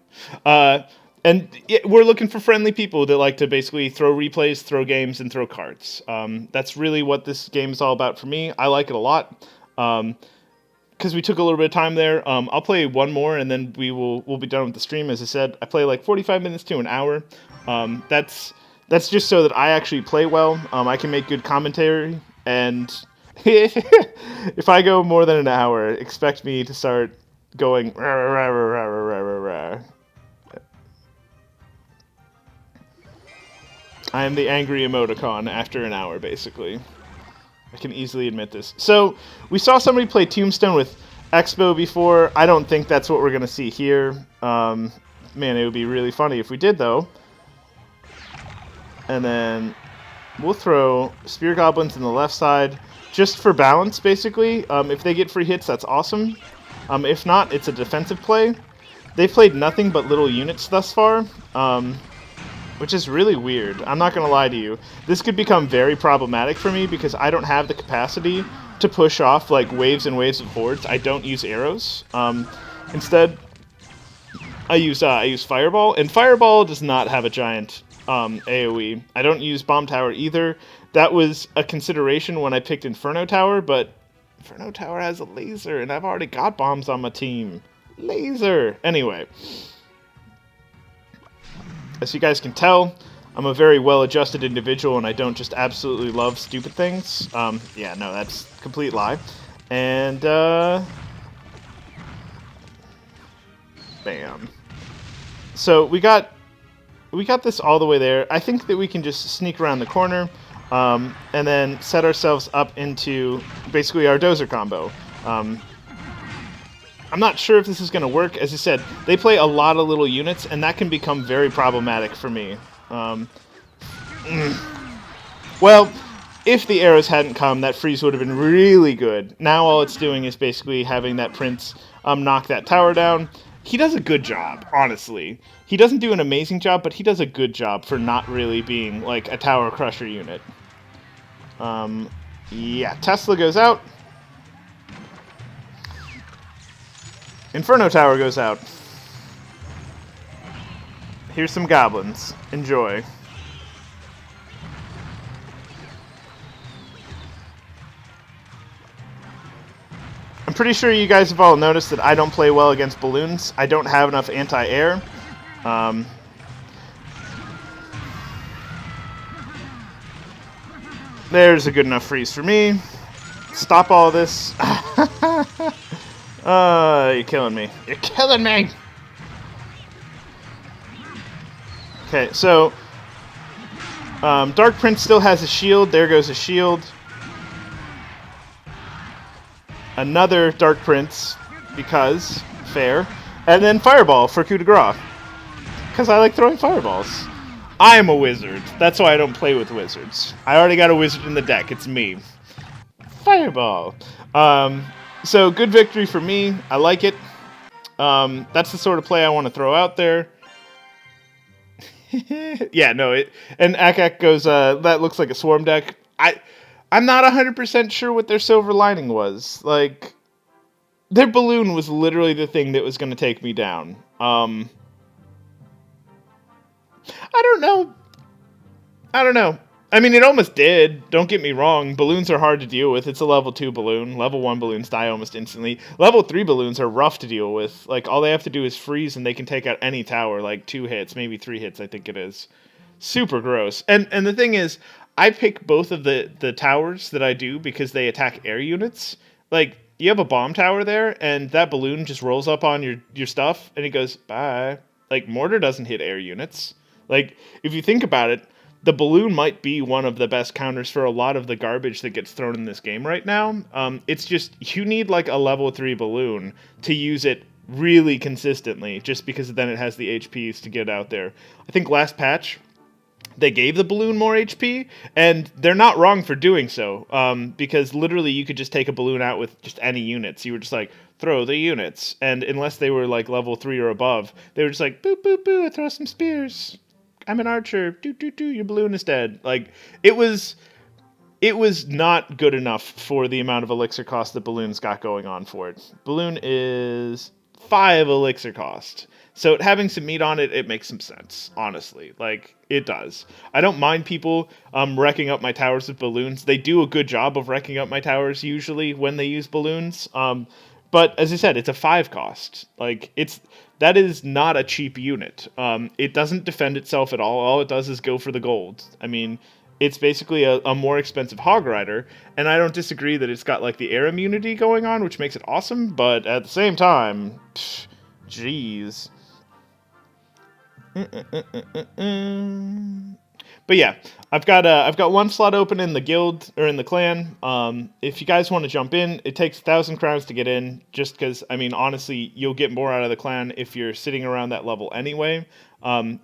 And we're looking for friendly people that like to basically throw replays, throw games, and throw cards. That's really what this game is all about for me. I like it a lot. Because we took a little bit of time there. I'll play one more, and then we'll be done with the stream. As I said, I play like 45 minutes to an hour. That's just so that I actually play well. I can make good commentary. And if I go more than an hour, expect me to start going rah, rah, rah, rah, rah, rah, rah. I am the angry emoticon after an hour, basically. I can easily admit this. So, we saw somebody play Tombstone with Expo before. I don't think that's what we're going to see here. Man, it would be really funny if we did, though. And then we'll throw Spear Goblins in the left side, just for balance, basically. If they get free hits, that's awesome. If not, it's a defensive play. They've played nothing but little units thus far, which is really weird. I'm not going to lie to you. This could become very problematic for me, because I don't have the capacity to push off like waves and waves of hordes. I don't use arrows. Instead, I use Fireball, and Fireball does not have a giant AoE. I don't use Bomb Tower either. That was a consideration when I picked Inferno Tower, but Inferno Tower has a laser, and I've already got bombs on my team. Laser! Anyway. As you guys can tell, I'm a very well-adjusted individual, and I don't just absolutely love stupid things. Yeah, no, that's a complete lie. And, bam. So, we got this all the way there. I think that we can just sneak around the corner. and then set ourselves up into basically our Dozer combo. I'm not sure if this is going to work. As I said, they play a lot of little units, and that can become very problematic for me. Well, if the arrows hadn't come, that freeze would have been really good. Now all it's doing is basically having that prince knock that tower down. He does a good job, honestly. He doesn't do an amazing job, but he does a good job for not really being like a tower crusher unit. Yeah, Tesla goes out. Inferno Tower goes out. Here's some goblins. Enjoy. I'm pretty sure you guys have all noticed that I don't play well against balloons. I don't have enough anti-air. There's a good enough freeze for me. Stop all this. You're killing me. You're killing me! Okay, so Dark Prince still has a shield. There goes a shield. Another Dark Prince, because fair. And then Fireball for coup de grace. Because I like throwing fireballs. I am a wizard. That's why I don't play with wizards. I already got a wizard in the deck. It's me. Fireball. So, good victory for me. I like it. That's the sort of play I want to throw out there. Yeah, no, and Akak goes, that looks like a swarm deck. I'm not 100% sure what their silver lining was. Like, their balloon was literally the thing that was going to take me down. I don't know. I mean, it almost did. Don't get me wrong. Balloons are hard to deal with. It's a level 2 balloon. Level 1 balloons die almost instantly. Level 3 balloons are rough to deal with. Like, all they have to do is freeze and they can take out any tower. Like, 2 hits, maybe 3 hits, I think it is. Super gross. And the thing is, I pick both of the towers that I do because they attack air units. Like, you have a bomb tower there, and that balloon just rolls up on your stuff, and it goes, bye. Like, mortar doesn't hit air units. Like, if you think about it, the balloon might be one of the best counters for a lot of the garbage that gets thrown in this game right now. It's just, you need like a level 3 balloon to use it really consistently, just because then it has the HPs to get out there. I think last patch, they gave the balloon more HP, and they're not wrong for doing so, because literally you could just take a balloon out with just any units. You were just like, throw the units, and unless they were like level 3 or above, they were just like, boop, boop, boop, throw some spears. I'm an archer. Do, your balloon is dead. Like, it was not good enough for the amount of elixir cost that balloons got going on for it. Balloon is 5 elixir cost. So having some meat on it, it makes some sense, honestly. Like, it does. I don't mind people wrecking up my towers with balloons. They do a good job of wrecking up my towers usually when they use balloons. But as I said, it's a 5 cost. Like, that is not a cheap unit. It doesn't defend itself at all. All it does is go for the gold. I mean, it's basically a more expensive Hog Rider, and I don't disagree that it's got like the air immunity going on, which makes it awesome, but at the same time, jeez. But yeah, I've got one slot open in the guild, or in the clan. If you guys want to jump in, it takes 1,000 crowns to get in, just because, I mean, honestly, you'll get more out of the clan if you're sitting around that level anyway.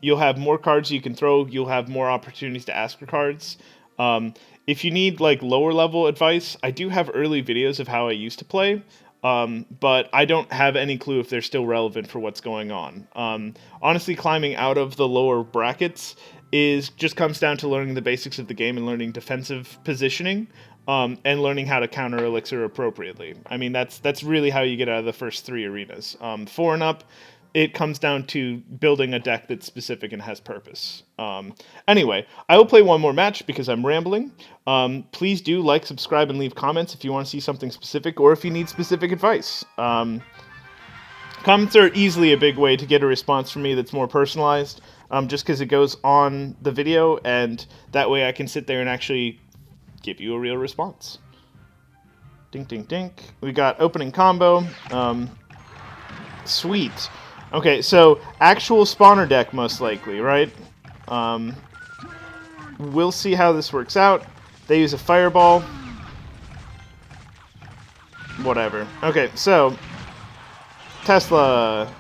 You'll have more cards you can throw, you'll have more opportunities to ask for cards. If you need, like, lower level advice, I do have early videos of how I used to play. But I don't have any clue if they're still relevant for what's going on. Honestly, climbing out of the lower brackets just comes down to learning the basics of the game and learning defensive positioning, and learning how to counter elixir appropriately. I mean, that's really how you get out of the first 3 arenas. 4 and up, it comes down to building a deck that's specific and has purpose. Anyway, I will play one more match because I'm rambling. Please do like, subscribe, and leave comments if you want to see something specific or if you need specific advice. Comments are easily a big way to get a response from me that's more personalized, just because it goes on the video, and that way I can sit there and actually give you a real response. Dink, dink, dink. We got opening combo. Sweet. Okay, so actual spawner deck most likely, right? We'll see how this works out. They use a fireball. Whatever. Okay, so Tesla.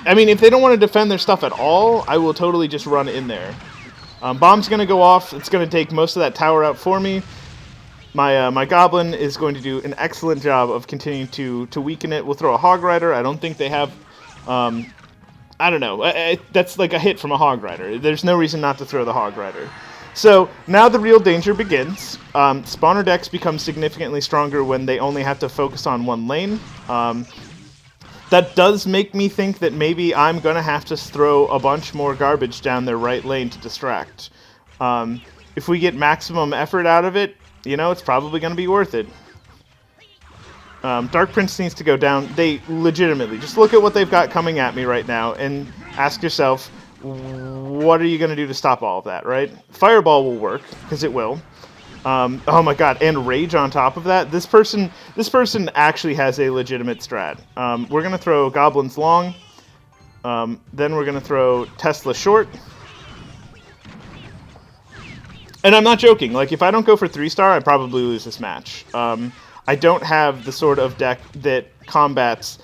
I mean, if they don't want to defend their stuff at all, I will totally just run in there. Bomb's going to go off. It's going to take most of that tower out for me. My Goblin is going to do an excellent job of continuing to weaken it. We'll throw a Hog Rider. I don't think they have... I don't know. That's like a hit from a Hog Rider. There's no reason not to throw the Hog Rider. So, now the real danger begins. Spawner decks become significantly stronger when they only have to focus on one lane. That does make me think that maybe I'm going to have to throw a bunch more garbage down their right lane to distract. If we get maximum effort out of it, you know, it's probably going to be worth it. Dark Prince needs to go down. They legitimately, just look at what they've got coming at me right now and ask yourself, what are you going to do to stop all of that, right? Fireball will work, because it will. Oh my god, and Rage on top of that. This person actually has a legitimate strat. We're going to throw Goblins long. Then we're going to throw Tesla short. And I'm not joking. Like, if I don't go for 3-star, I probably lose this match. I don't have the sort of deck that combats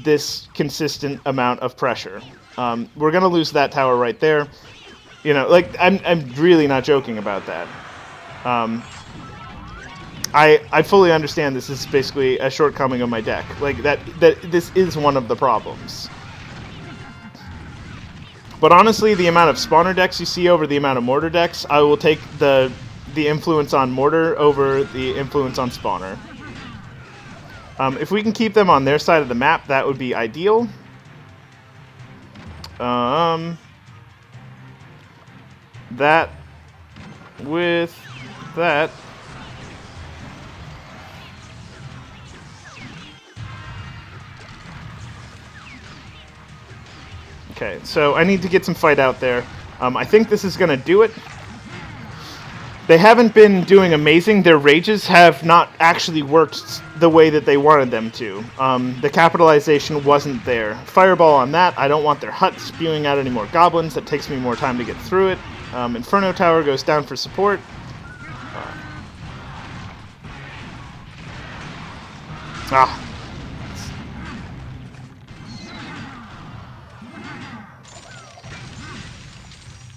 this consistent amount of pressure. We're going to lose that tower right there. You know, like, I'm really not joking about that. I fully understand this is basically a shortcoming of my deck. Like, that this is one of the problems. But honestly, the amount of spawner decks you see over the amount of mortar decks, I will take the influence on mortar over the influence on spawner. If we can keep them on their side of the map, that would be ideal. That with that. Okay, so I need to get some fight out there. I think this is going to do it. They haven't been doing amazing. Their rages have not actually worked the way that they wanted them to. The capitalization wasn't there. Fireball on that. I don't want their hut spewing out any more goblins. That takes me more time to get through it. Inferno Tower goes down for support.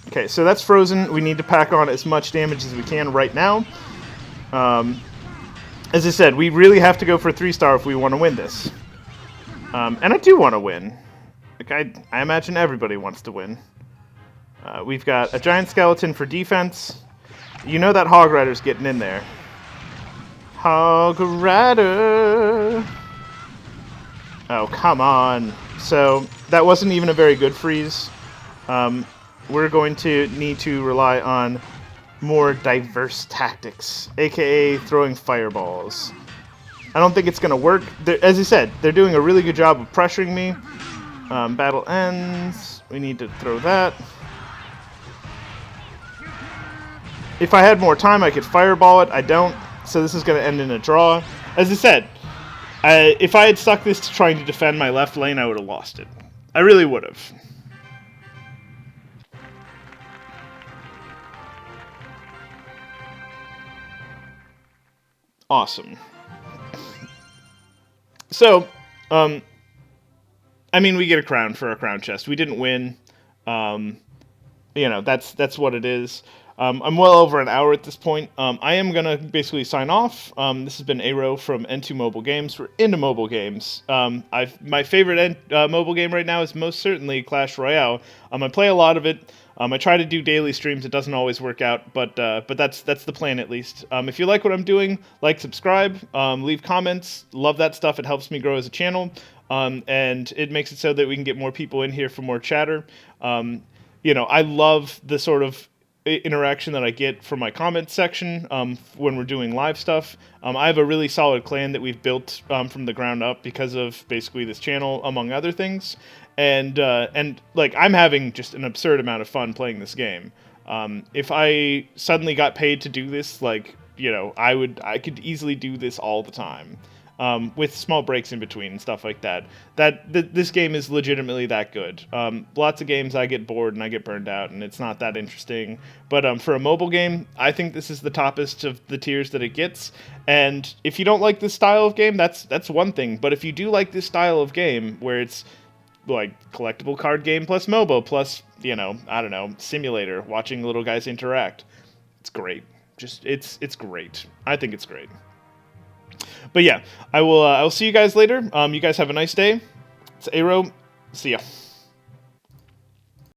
Okay, so that's frozen. We need to pack on as much damage as we can right now. As I said, we really have to go for 3-star if we want to win this. And I do want to win. Like, I imagine everybody wants to win. We've got a giant skeleton for defense. You know that Hog Rider's getting in there. Hog Rider! Oh, come on. So, that wasn't even a very good freeze. We're going to need to rely on more diverse tactics, aka throwing fireballs. I don't think it's going to work. As I said, they're doing a really good job of pressuring me. Battle ends. We need to throw that. If I had more time, I could fireball it. I don't, so this is going to end in a draw. As I said, if I had stuck this to trying to defend my left lane, I would have lost it. I really would have. Awesome. So, I mean, we get a crown for a crown chest. We didn't win. You know, that's what it is. I'm well over an hour at this point. I am going to basically sign off. This has been Aero from N2 Mobile Games. We're into mobile games. My favorite mobile game right now is most certainly Clash Royale. I play a lot of it. I try to do daily streams. It doesn't always work out, but that's the plan at least. If you like what I'm doing, like, subscribe, leave comments. Love that stuff. It helps me grow as a channel, and it makes it so that we can get more people in here for more chatter. You know, I love the sort of interaction that I get from my comments section when we're doing live stuff. I have a really solid clan that we've built from the ground up because of basically this channel, among other things. And like, I'm having just an absurd amount of fun playing this game. If I suddenly got paid to do this, like, you know, I could easily do this all the time. with small breaks in between and stuff like that. This game is legitimately that good. Lots of games I get bored and I get burned out, and it's not that interesting. But for a mobile game, I think this is the toppest of the tiers that it gets. And if you don't like this style of game, that's one thing. But if you do like this style of game, where it's like collectible card game plus MOBA plus, I don't know, simulator, watching little guys interact, it's great. It's great. I think it's great. But yeah, I will see you guys later. You guys have a nice day. It's Aero. See ya.